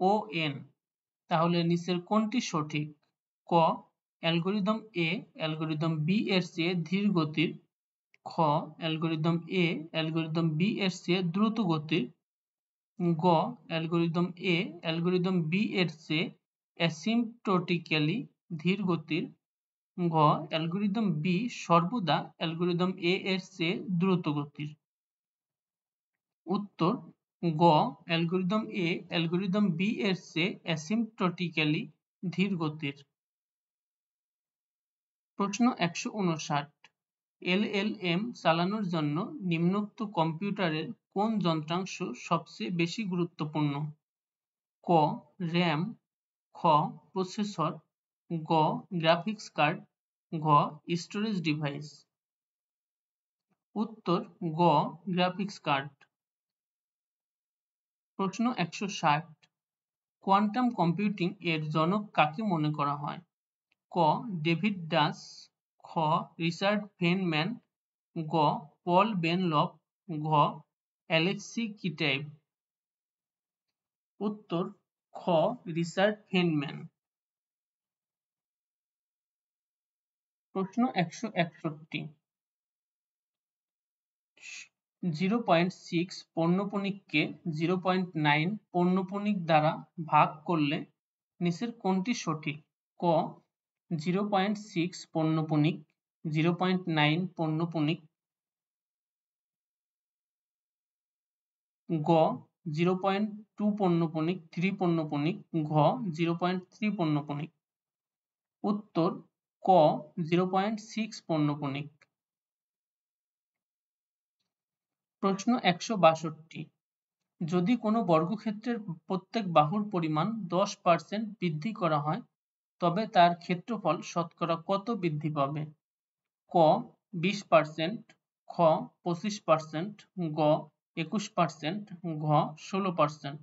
ON, তাহলে নিচের কোনটি সঠিক? ক অ্যালগরিদম A অ্যালগরিদম B এর চেয়ে ধীর গতির, খ অ্যালগরিদম A অ্যালগরিদম B এর চেয়ে দ্রুত গতির, গ অ্যালগরিদম A অ্যালগরিদম B এর চেয়ে অ্যাসিম্পটোটিক্যালি ধীর গতির, ঘ অ্যালগরিদম B সর্বদা অ্যালগরিদম A এর চেয়ে দ্রুত গতির। উত্তর গ অ্যালগরিদম A অ্যালগরিদম B এর চেয়ে অ্যাসিম্পটোটিক্যালি ধীর গতির। প্রশ্ন 159, LLM চালানোর জন্য নিম্নোক্ত কম্পিউটারের কোন যন্ত্রাংশ সবচেয়ে বেশি গুরুত্বপূর্ণ? ক RAM, খ প্রসেসর, গ গ্রাফিক্স কার্ড, ঘ স্টোরেজ ডিভাইস। উত্তর গ গ্রাফিক্স কার্ড। প্রশ্ন 160, কোয়ান্টাম কম্পিউটিং এর জনক কাকে মনে করা হয়? ক ডেভিড ডাস, খ রিচার্ড ফেনম্যান, গ পল বেনলক, ঘ অ্যালেক্সি কিটাইভ। উত্তর খ রিচার্ড ফেনম্যান। প্রশ্ন 161, 0.6 পৌনঃপুনিককে 0.9 পৌনঃপুনিক দ্বারা ভাগ করলে নিচের কোনটি সঠিক? ক 0.6 পৌনঃপুনিক, 0.9 পৌনঃপুনিক, গ 0.2 পৌনঃপুনিক, 3 পৌনঃপুনিক, ঘ 0.3 পৌনঃপুনিক। উত্তর ক 0.6 পৌনঃপুনিক। প্রশ্ন 162, যদি কোনো বর্গক্ষেত্রের প্রত্যেক বাহুর পরিমাণ 10% বৃদ্ধি করা হয় তবে তার ক্ষেত্রফল শতকরা কত বৃদ্ধি পাবে? ক 20%, খ 25%, গ 21%, ঘ 16%।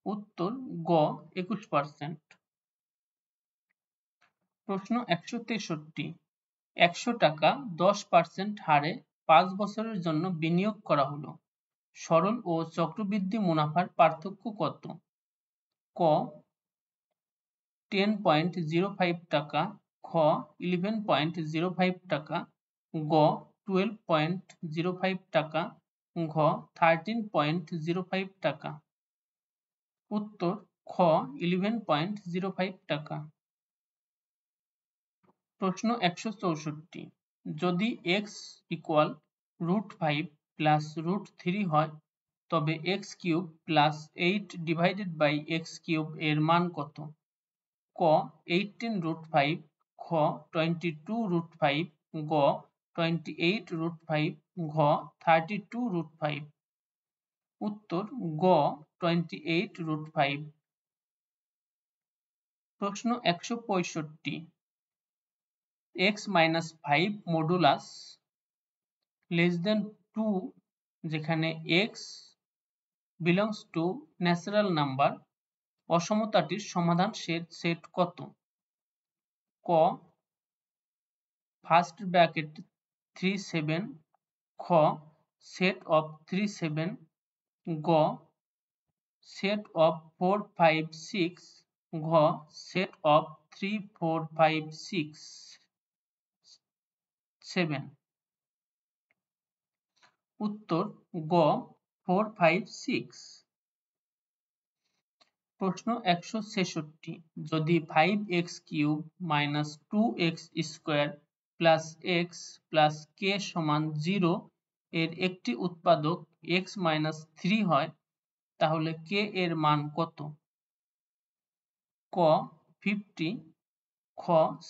উত্তর গ 21%। প্রশ্ন 163, 100 টাকা 10% হারে 5 বছরের জন্য বিনিয়োগ করা হলো, সরল ও চক্রবৃদ্ধি মুনাফার পার্থক্য কত? ক 10.05 টাকা, খ 11.05 টাকা, গ 12.05 টাকা, ঘ 13.05 টাকা। উত্তর খ 11.05 টাকা। প্রশ্ন 164, যদি x ইকুয়াল √5 প্লাস √3 হয় তবে x cube plus 8 divided by x cube এর মান কত? ক 18√5, খ 22√5, গ 28√5, ঘ 32√5। উত্তর গ 28√5। প্রশ্ন 165, x - 5 মডুলাস <2 যেখানে x belongs to natural number অসমতাটির সমাধান সেট কত? ক ফার্স্ট ব্র্যাকেট 3 7, খ সেট অফ 3 7, গ সেট অফ 4 5 6, ঘ সেট অফ 3 4 5 6 7। উত্তর গ 4 5 6। প্রশ্ন 166, যদি 5x³ - 2x² + x + k = 0 এর একটি উৎপাদক x - 3 হয় তাহলে k এর মান কত? ক 50, খ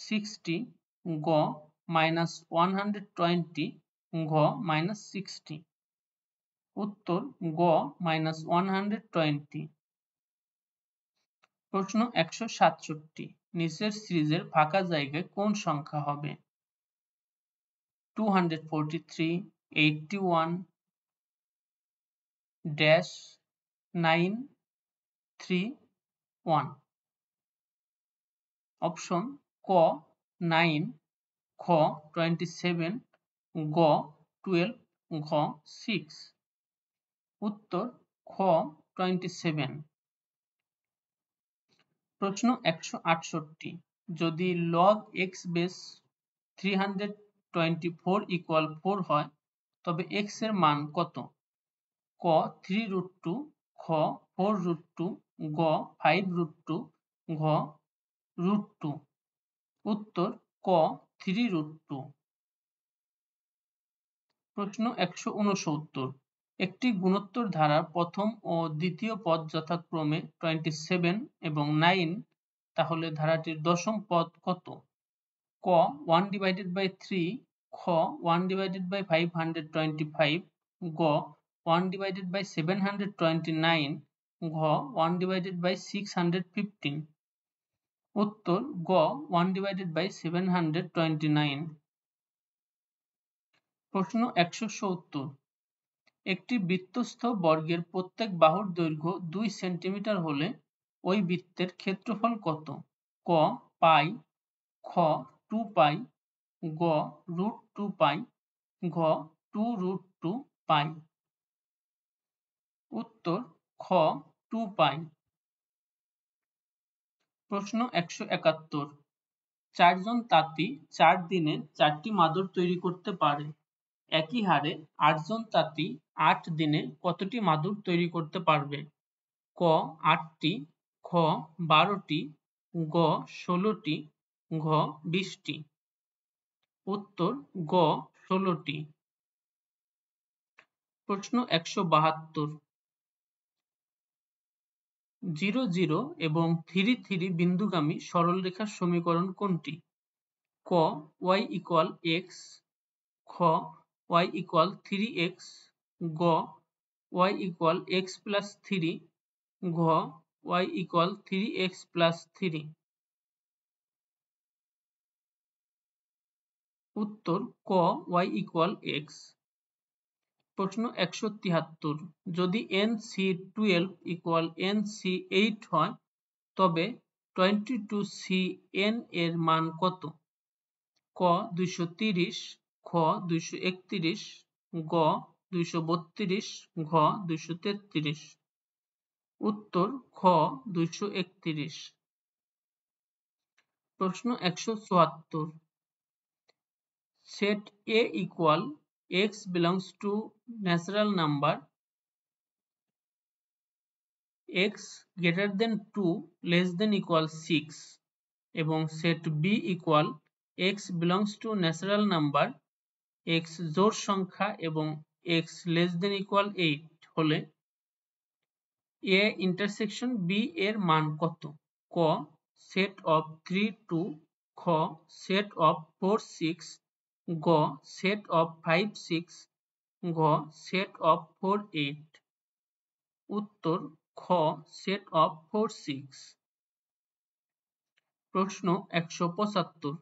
60, গ -120, ঘ -60। উত্তর গ -120। প্রশ্ন 167, নিচের সিরিজের ফাঁকা জায়গায় কোন সংখ্যা হবে? 243, 81, -9, 3, 1। অপশন ক 9, খ 27, গ 12, ঘ 6। উত্তর খ 27। প্রশ্ন 168, যদি log x বেস 324 = 4 হয় তবে x এর মান কত? ক 3√2, খ 4√2, গ 5√2, ঘ √2। উত্তর ক 3√2। প্রশ্ন 169, একটি গুণোত্তর ধারার প্রথম ও দ্বিতীয় পদ যথাক্রমে 27 এবং 9, তাহলে ধারাটির দশম পদ কত? ক 1/3, খ 1/525, গ 1/729, ঘ 1/615। উত্তর গ 1/729। প্রশ্ন 170, একটি বৃত্তস্থ বর্গের প্রত্যেক বাহুর দৈর্ঘ্য 2 সেন্টিমিটার হলে ওই বৃত্তের ক্ষেত্রফল কত? ক পাই, খ 2 পাই, গ √2 পাই, ঘ 2√2 পাই। উত্তর খ 2 পাই। প্রশ্ন 171, 4 জন তাঁতি 4 দিনে 4টি মাদুর তৈরি করতে পারে। একই হারে 8 জন তাঁতি 8 দিনে কতটি মাদুর তৈরি করতে পারবে? ক 8টি, খ 12টি, গ 16টি, ঘ 20টি। উত্তর গ 16টি। প্রশ্ন 172, 0 0 এবং 3 3 বিন্দুগামী সরলরেখার সমীকরণ কোনটি? ক y = x, খ y = 3x, গ y = x + 3, ঘ y = 3x + 3। উত্তর ক y = x। প্রশ্ন 173, যদি NC12 = NC8 হয় তবে 22CN এর মান কত? ক 230, খ 231, গ 232, ঘ 233। উত্তর খ 231। প্রশ্ন 174, set A equal x belongs to natural number x greater than 2 less than equal 6 এবং set B equal x belongs to natural number x জোড় সংখ্যা এবং x less than equal 8 হলে a intersection b এর মান কত? ক set of 3 2, খ set of 4 6, গ set of 5 6, ঘ set of 4 8। উত্তর খ set of 4 6। প্রশ্ন 175,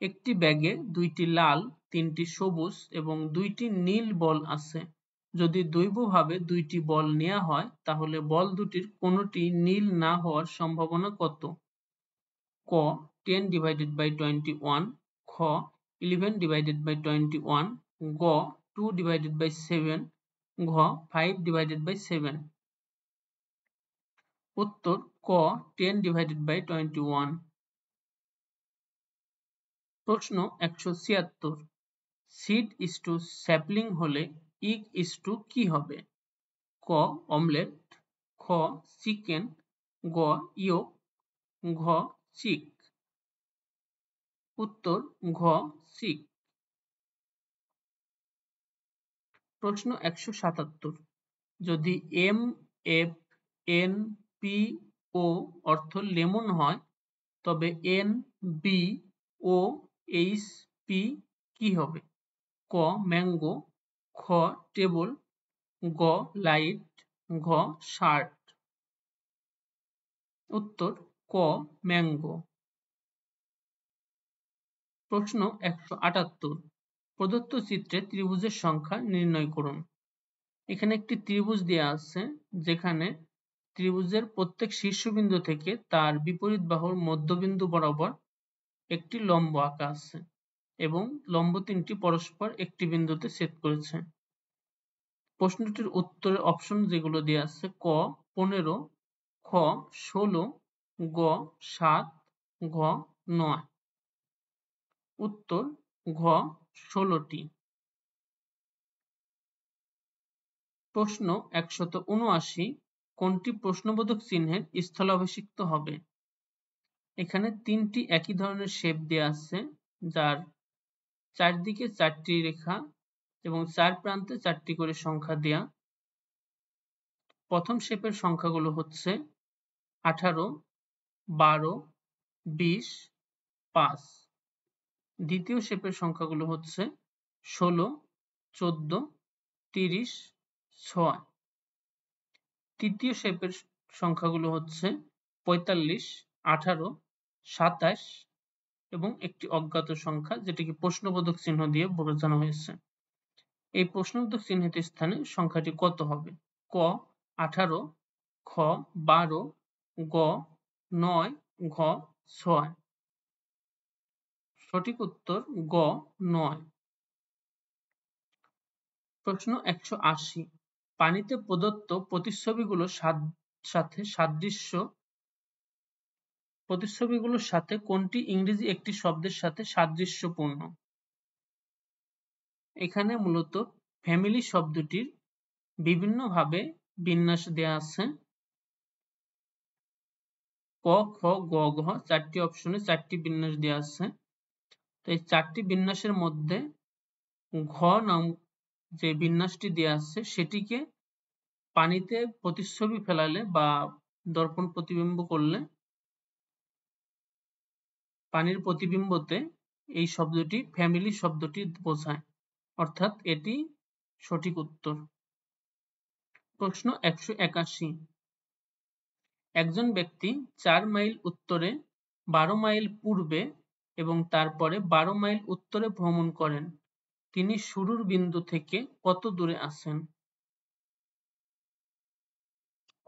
একটি ব্যাগে 2টি লাল, 3টি সবুজ এবং 2টি নীল বল আছে। যদি দৈবভাবে 2টি বল নেওয়া হয় তাহলে বল দুটির কোনটি নীল না হওয়ার সম্ভাবনা কত? ক 10/21, খ 11/21, গ 2/7, ঘ 5/7। উত্তর ক 10/21। প্রশ্ন 176, সিড ইজ টু স্যাপলিং হলে ইগ ইজ টু কি হবে? ক অমলেট, খ চিকেন, গ ইয়ক, ঘ চিক। উত্তর ঘ চিক। প্রশ্ন 177, যদি M F N P O অর্থ লেমন হয় তবে N B O H P কি হবে? ক ম্যাঙ্গো, খ টেবল, গ লাইট, ঘ শার্ট। উত্তর ক ম্যাঙ্গো। প্রশ্ন 178, প্রদত্ত চিত্রে ত্রিভুজের সংখ্যা নির্ণয় করুন। এখানে একটি ত্রিভুজ দেওয়া আছে যেখানে ত্রিভুজের প্রত্যেক শীর্ষবিন্দু থেকে তার বিপরীত বাহুর মধ্যবিন্দু বরাবর একটি লম্ব আঁকা আছে এবং লম্ব তিনটি পরস্পর একটি বিন্দুতে ছেদ করেছে। প্রশ্নটির উত্তরের অপশন যেগুলো দেওয়া আছে ক 15, খ 16, গ 7, ঘ 9। উত্তর ঘ 16টি। প্রশ্ন 179, কোনটি প্রশ্নবোধক চিহ্নের স্থলাভিষিক্ত হবে? এখানে তিনটি একই ধরনের শেপ দেওয়া আছে যার চারদিকে 4টি রেখা এবং 4 প্রান্তে 4টি করে সংখ্যা দেয়া। প্রথম শেপের সংখ্যাগুলো হচ্ছে 18, 12, 20, 5। দ্বিতীয় শেপের সংখ্যাগুলো হচ্ছে 16, 14, 30, 6। তৃতীয় শেপের সংখ্যাগুলো হচ্ছে 45, 18, 27 এবং একটি অজ্ঞাত সংখ্যা যেটিকে প্রশ্নবোধক চিহ্ন দিয়ে বোঝানো হয়েছে। এই প্রশ্নবোধক চিহ্নিত স্থানে সংখ্যাটি কত হবে? ক 18, খ 12, গ 9, ঘ 6। সঠিক উত্তর গ 9। প্রশ্ন 180, পানিতে প্রদত্ত প্রতিচ্ছবিগুলোর সাথে কোনটি ইংরেজি একটি শব্দের সাথে সাদৃশ্যপূর্ণ? এখানে মূলত ফ্যামিলি শব্দটির বিভিন্নভাবে বিন্যাস দেয়া আছে। ক খ গ ঘ 4টি অপশনে 4টি বিন্যাস দেয়া আছে। তো এই 4টি বিন্যাসের মধ্যে ঘ নাম যে বিন্যাসটি দেয়া আছে সেটিকে পানিতে প্রতিচ্ছবি ফেলালে বা দর্পণ প্রতিবিম্ব করলে পানির প্রতিবিম্বতে এই শব্দটি ফ্যামিলি শব্দটি বোঝায়, অর্থাৎ এটি সঠিক উত্তর। প্রশ্ন 181, একজন ব্যক্তি 4 মাইল উত্তরে, 12 মাইল পূর্বে এবং তারপরে 12 মাইল উত্তরে ভ্রমণ করেন। তিনি শুরুর বিন্দু থেকে কত দূরে আছেন?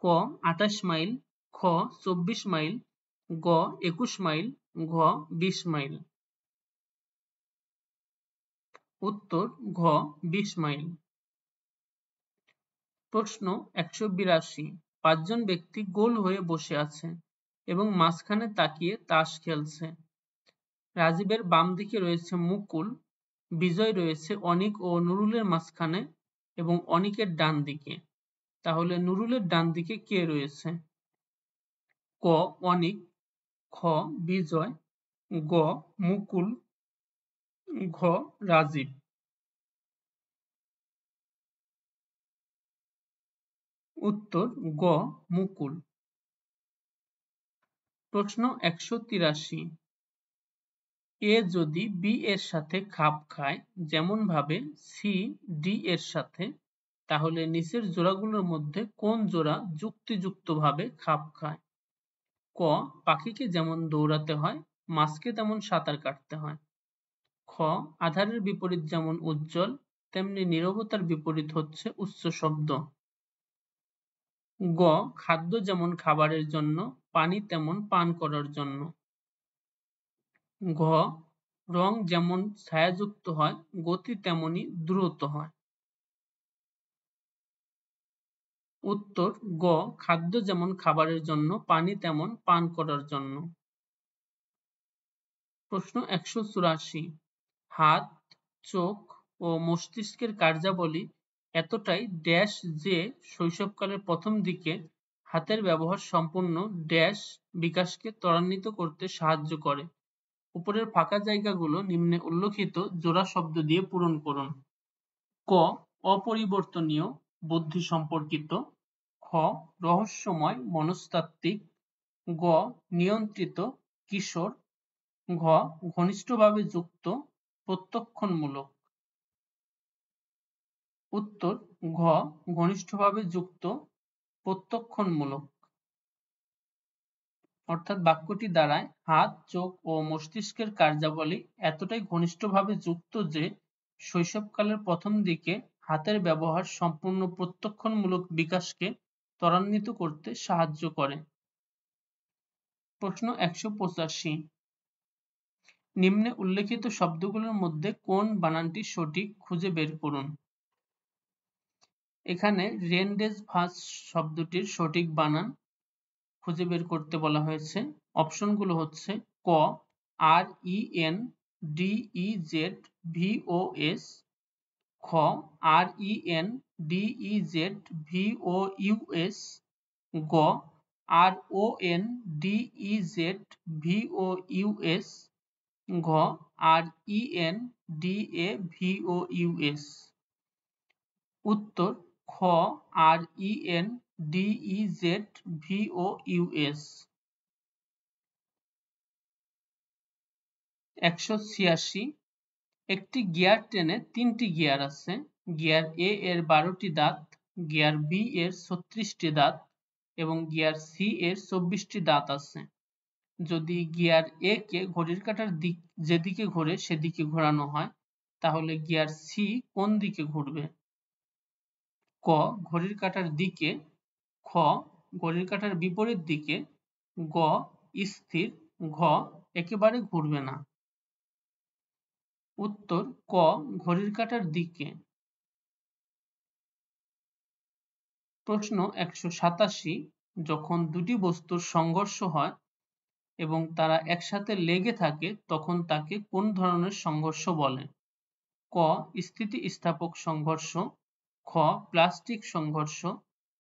ক 28 মাইল, খ 24 মাইল, গ 21 মাইল, ঘ 20 মাইল। উত্তর ঘ 20 মাইল। প্রশ্ন 182, 5 জন ব্যক্তি গোল হয়ে বসে আছে এবং মাঝখানে তাকিয়ে তাস খেলছে। রাজীবের বাম দিকে রয়েছে মুকুল, বিজয় রয়েছে অনিক ও নুরুলের মাঝখানে এবং অনিকের ডান দিকে। তাহলে নুরুলের ডান দিকে কে রয়েছে? ক অনিক, খ বিজয়, গ মুকুল, ঘ রাজীব। উত্তর গ মুকুল। প্রশ্ন 183, এ যদি বি এর সাথে খাপ খায় যেমন ভাবে সি ডি এর সাথে, তাহলে নিচের জোড়াগুলোর মধ্যে কোন জোড়া যুক্তিযুক্তভাবে খাপ খায়? ক পাখিকে যেমন দৌড়াতে হয় মাছকে তেমন সাঁতার কাটতে হয়। খ আঁধারের বিপরীত যেমন উজ্জ্বল তেমনি নীরবতার বিপরীত হচ্ছে উচ্চ শব্দ। গ খাদ্য যেমন খাবারের জন্য পানি তেমন পান করার জন্য। ঘ রং যেমন ছায়াযুক্ত হয় গতি তেমনি দ্রুত হয়। উত্তর গ খাদ্য যেমন খাবারের জন্য পানি তেমন পান করার জন্য। প্রশ্ন 184, হাত, চোখ ও মস্তিষ্কের কার্যাবলী এতটাই ড্যাশ যে শৈশবকালের প্রথম দিকে হাতের ব্যবহার সম্পূর্ণ ড্যাশ বিকাশকে ত্বরান্বিত করতে সাহায্য করে। উপরের ফাঁকা জায়গাগুলো নিম্নে উল্লেখিত জোড়া শব্দ দিয়ে পূরণ করুন। ক অপরিবর্তনীয় বুদ্ধি সম্পর্কিত। খ রহস্যময় মনস্তাত্ত্বিক। গ নিয়ন্ত্রিত কিশোর। ঘ ঘনিষ্ঠভাবে যুক্ত প্রত্যক্ষণমূলক। উত্তর ঘ ঘনিষ্ঠভাবে যুক্ত প্রত্যক্ষণমূলক। অর্থাৎ বাক্যটি দ্বারায় হাত, চোখ ও মস্তিষ্কের কার্যাবলী এতটাই ঘনিষ্ঠভাবে যুক্ত যে শৈশবকালের প্রথম দিকে হাতের ব্যবহার সম্পূর্ণ প্রত্যক্ষণমূলক বিকাশকে ত্বরান্বিত করতে সাহায্য করে। প্রশ্ন 185, নিম্নে উল্লেখিত শব্দগুলোর মধ্যে কোন বানানটি সঠিক খুঁজে বের করুন। এখানে রেনডেজভাস শব্দটির সঠিক বানান খুঁজে বের করতে বলা হয়েছে। অপশনগুলো হচ্ছে ক R E N D E Z V O S. খ R E N D E Z V O U S. গ R O N D E Z V O U S. ঘ R E N D A V O U S. উত্তর খ R E N D E Z V O U S. 186, একটি gear ট্রেনে তিনটি gear আছে। Gear এ এর 12টি দাঁত, gear B এর 36টি দাঁত এবং গিয়ার সি এর 24টি দাঁত আছে। যদি গিয়ার এ কে ঘড়ির কাঁটার দিক যেদিকে ঘোরে সেদিকে ঘোরানো হয় তাহলে গিয়ার সি কোন দিকে ঘুরবে? ক ঘড়ির কাঁটার দিকে। খ ঘড়ির কাঁটার বিপরীত দিকে। গ স্থির। ঘ একেবারে ঘুরবে না। উত্তর ক ঘড়ির কাঁটার দিকে। প্রশ্ন 187, যখন দুটি বস্তুর সংঘর্ষ হয় এবং তারা একসাথে লেগে থাকে তখন তাকে কোন ধরনের সংঘর্ষ বলে? ক স্থিতিস্থাপক সংঘর্ষ। খ প্লাস্টিক সংঘর্ষ।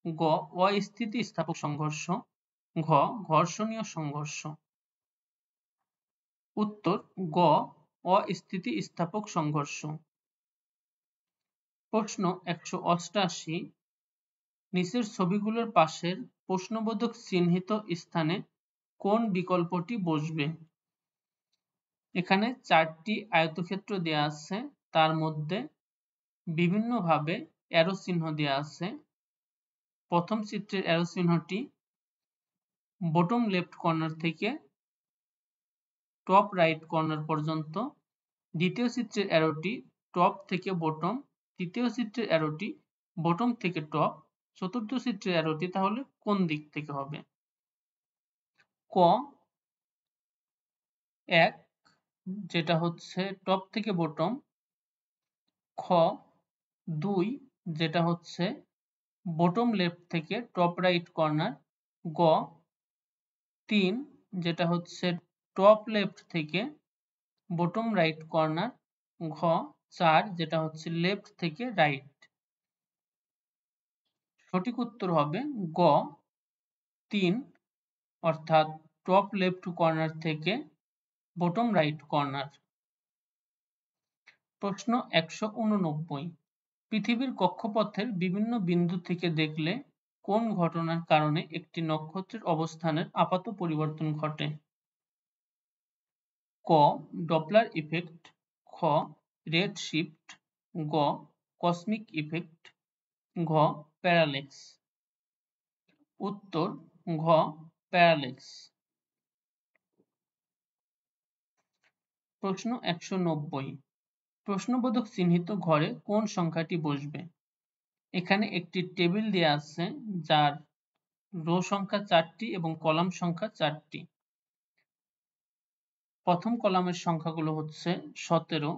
গ অস্থিতিস্থাপক সংঘর্ষ। ঘ ঘর্ষণীয় সংঘর্ষ। উত্তর গ অস্থিতিস্থাপক সংঘর্ষ। প্রশ্ন 188, নিচের ছবিগুলোর পাশের প্রশ্নবোধক চিহ্নিত স্থানে কোন বিকল্পটি বসবে? এখানে 4টি আয়তক্ষেত্র দেয়া আছে, তার মধ্যে বিভিন্নভাবে অ্যারো চিহ্ন দেয়া আছে। প্রথম চিত্রের অ্যারো চিহ্নটি বটম লেফট কর্নার থেকে টপ রাইট কর্নার পর্যন্ত। দ্বিতীয় চিত্রের অ্যারোটি টপ থেকে বটম। তৃতীয় চিত্রের অ্যারোটি বটম থেকে টপ। চতুর্থ চিত্রের অ্যারোটি তাহলে কোন দিক থেকে হবে? ক 1 যেটা হচ্ছে টপ থেকে বটম। খ 2 যেটা হচ্ছে বটম লেফট থেকে টপ রাইট কর্নার। গ 3 যেটা হচ্ছে টপ লেফট থেকে বটম রাইট কর্নার। ঘ 4 যেটা হচ্ছে লেফট থেকে রাইট। সঠিক উত্তর হবে গ 3 অর্থাৎ টপ লেফট কর্নার থেকে বটম রাইট কর্নার। প্রশ্ন 189, পৃথিবীর কক্ষপথের বিভিন্ন বিন্দু থেকে দেখলে কোন ঘটনার কারণে একটি নক্ষত্রের অবস্থানের আপাত পরিবর্তন ঘটে? ক. ডপলার ইফেক্ট, খ. রেড শিফট, গ. কসমিক ইফেক্ট, ঘ. প্যারাল্যাক্স। উত্তর ঘ. প্যারাল্যাক্স। প্রশ্ন 190, প্রশ্নবোধক চিহ্নিত ঘরে কোন সংখ্যাটি বসবে? এখানে একটি টেবিল দেয়া আছে যার রো সংখ্যা 4টি এবং কলাম সংখ্যা 4টি। প্রথম কলামের সংখ্যাগুলো হচ্ছে 17,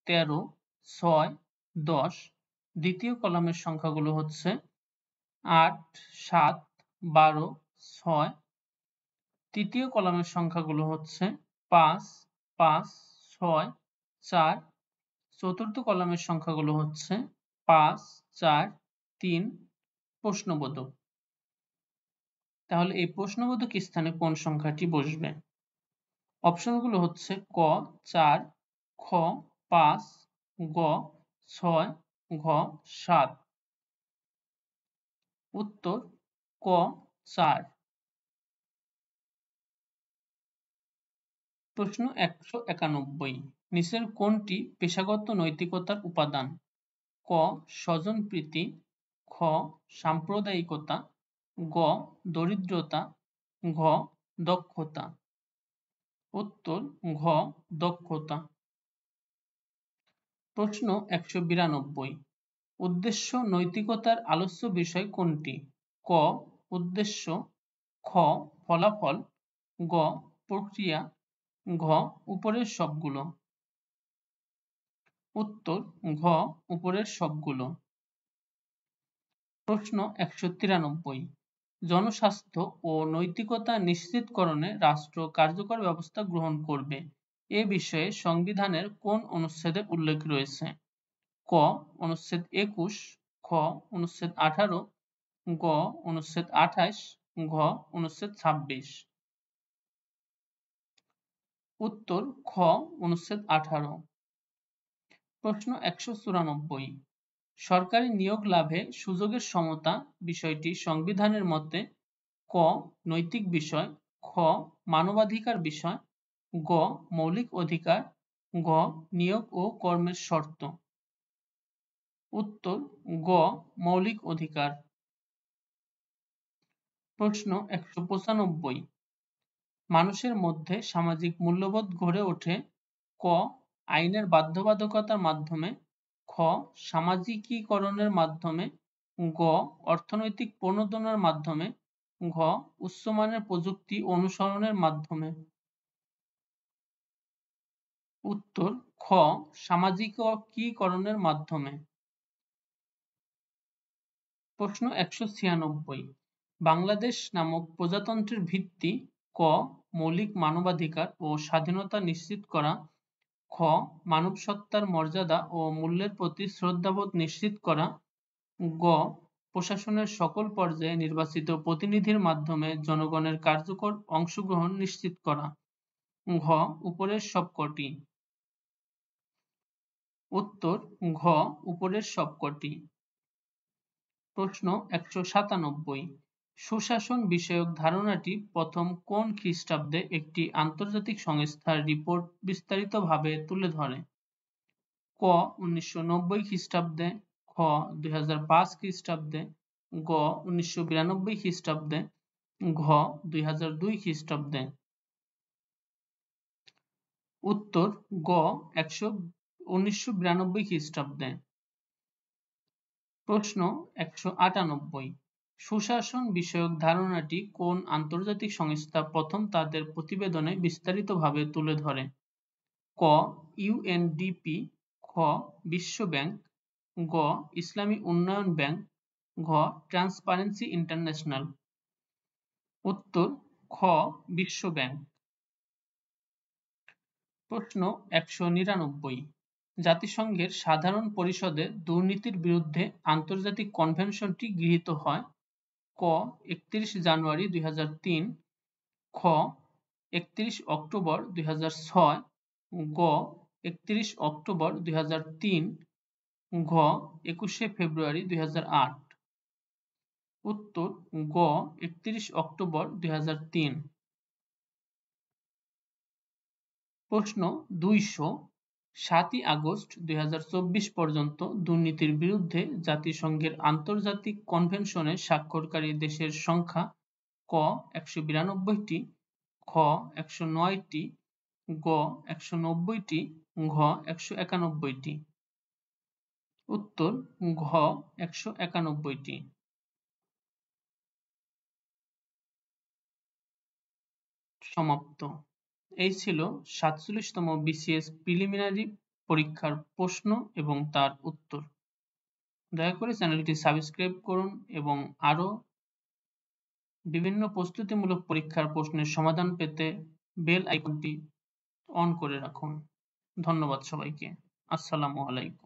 13, 6, 10। দ্বিতীয় কলামের সংখ্যাগুলো হচ্ছে 8, 7, 12, 6। তৃতীয় কলামের সংখ্যাগুলো হচ্ছে 5, 5, 6, 4। চতুর্থ কলামের সংখ্যাগুলো হচ্ছে 5, 4, 3। প্রশ্নবোধক। তাহলে এই প্রশ্নবোধক স্থানে কোন সংখ্যাটি বসবে? অপশনগুলো হচ্ছে ক 4, খ 5, গ 6, ঘ 7। উত্তর ক 4। প্রশ্ন 191, নিচের কোনটি পেশাগত নৈতিকতার উপাদান? ক. স্বজনপ্রীতি, খ. সাম্প্রদায়িকতা, গ. দরিদ্রতা, ঘ. দক্ষতা। উত্তর ঘ. দক্ষতা। প্রশ্ন 192, উদ্দেশ্য নৈতিকতার আলোচ্য বিষয় কোনটি? ক. উদ্দেশ্য, খ. ফলাফল, গ. প্রক্রিয়া, ঘ. উপরের সবগুলো। উত্তর ঘ. উপরের সবগুলো। প্রশ্ন 193, জনস্বাস্থ্য ও নৈতিকতা নিশ্চিতকরণে রাষ্ট্র কার্যকর ব্যবস্থা গ্রহণ করবে এ বিষয়ে সংবিধানের কোন অনুচ্ছেদে উল্লেখ রয়েছে? ক. অনুচ্ছেদ 21, খ. অনুচ্ছেদ 18, গ. অনুচ্ছেদ 28, ঘ. অনুচ্ছেদ 26। উত্তর খ. অনুচ্ছেদ 18। প্রশ্ন 194, সরকারি নিয়োগ লাভে সুযোগের সমতা বিষয়টি সংবিধানের মতে ক. নৈতিক বিষয়, খ. মানবাধিকার বিষয়, গ. মৌলিক অধিকার, ঘ. নিয়োগ ও কর্মের শর্ত। উত্তর গ. মৌলিক অধিকার। প্রশ্ন 195, মানুষের মধ্যে সামাজিক মূল্যবোধ গড়ে ওঠে ক. আইনের বাধ্যবাধকতার মাধ্যমে, খ. সামাজিকীকরণের মাধ্যমে, গ. অর্থনৈতিক প্রণোদনার মাধ্যমে, ঘ. উচ্চমানের প্রযুক্তি অনুসরণের মাধ্যমে। উত্তর খ. সামাজিকীকরণের মাধ্যমে। প্রশ্ন 196, বাংলাদেশ নামক প্রজাতন্ত্রের ভিত্তি ক. মৌলিক মানবাধিকার ও স্বাধীনতা নিশ্চিত করা, খ. মানবসত্তার মর্যাদা ও মূল্যের প্রতি শ্রদ্ধাবোধ নিশ্চিত করা, গ. প্রশাসনের সকল পর্যায়ে নির্বাচিত প্রতিনিধির মাধ্যমে জনগণের কার্যকর অংশগ্রহণ নিশ্চিত করা, ঘ. উপরের সবকটি। উত্তর ঘ. উপরের সবকটি। প্রশ্ন 197, সুশাসন বিষয়ক ধারণাটি প্রথম কোন খ্রিস্টাব্দে একটি আন্তর্জাতিক সংস্থার রিপোর্ট বিস্তারিতভাবে তুলে ধরে? ক. 1990 খ্রিস্টাব্দে, খ. 2005 খ্রিস্টাব্দে, গ. 1992 খ্রিস্টাব্দে, ঘ. 2002 খ্রিস্টাব্দে। উত্তর গ. 1992 খ্রিস্টাব্দে। প্রশ্ন 198, সুশাসন বিষয়ক ধারণাটি কোন আন্তর্জাতিক সংস্থা প্রথম তাদের প্রতিবেদনে বিস্তারিতভাবে তুলে ধরে? ক. ইউএনডিপি, খ. বিশ্ব ব্যাংক, গ. ইসলামী উন্নয়ন ব্যাংক, ঘ. Transparency international. উত্তর খ. বিশ্ব ব্যাংক। প্রশ্ন 199, জাতিসংঘের সাধারণ পরিষদে দুর্নীতির বিরুদ্ধে আন্তর্জাতিক কনভেনশনটি গৃহীত হয় ক. 31 জানুয়ারি 2003, খ. 31 অক্টোবর 2006, গ. 31 অক্টোবর 2003, ঘ. 21 ফেব্রুয়ারি 2008। উত্তর গ 31 অক্টোবর 2003। প্রশ্ন 200 7ই আগস্ট 2024 পর্যন্ত দুর্নীতির বিরুদ্ধে জাতিসংঘের আন্তর্জাতিক কনভেনশনে স্বাক্ষরকারী দেশের সংখ্যা ক 192টি, খ 109টি, গ 190টি, ঘ 191টি। উত্তর ঘ 191টি। সমাপ্ত। এই ছিল 47তম BCS প্রিলিমিনারি পরীক্ষার প্রশ্ন এবং তার উত্তর। দয়া করে চ্যানেলটি সাবস্ক্রাইব করুন এবং আরও বিভিন্ন প্রস্তুতিমূলক পরীক্ষার প্রশ্নের সমাধান পেতে বেল আইকনটি অন করে রাখুন। ধন্যবাদ সবাইকে। আসসালামু আলাইকুম।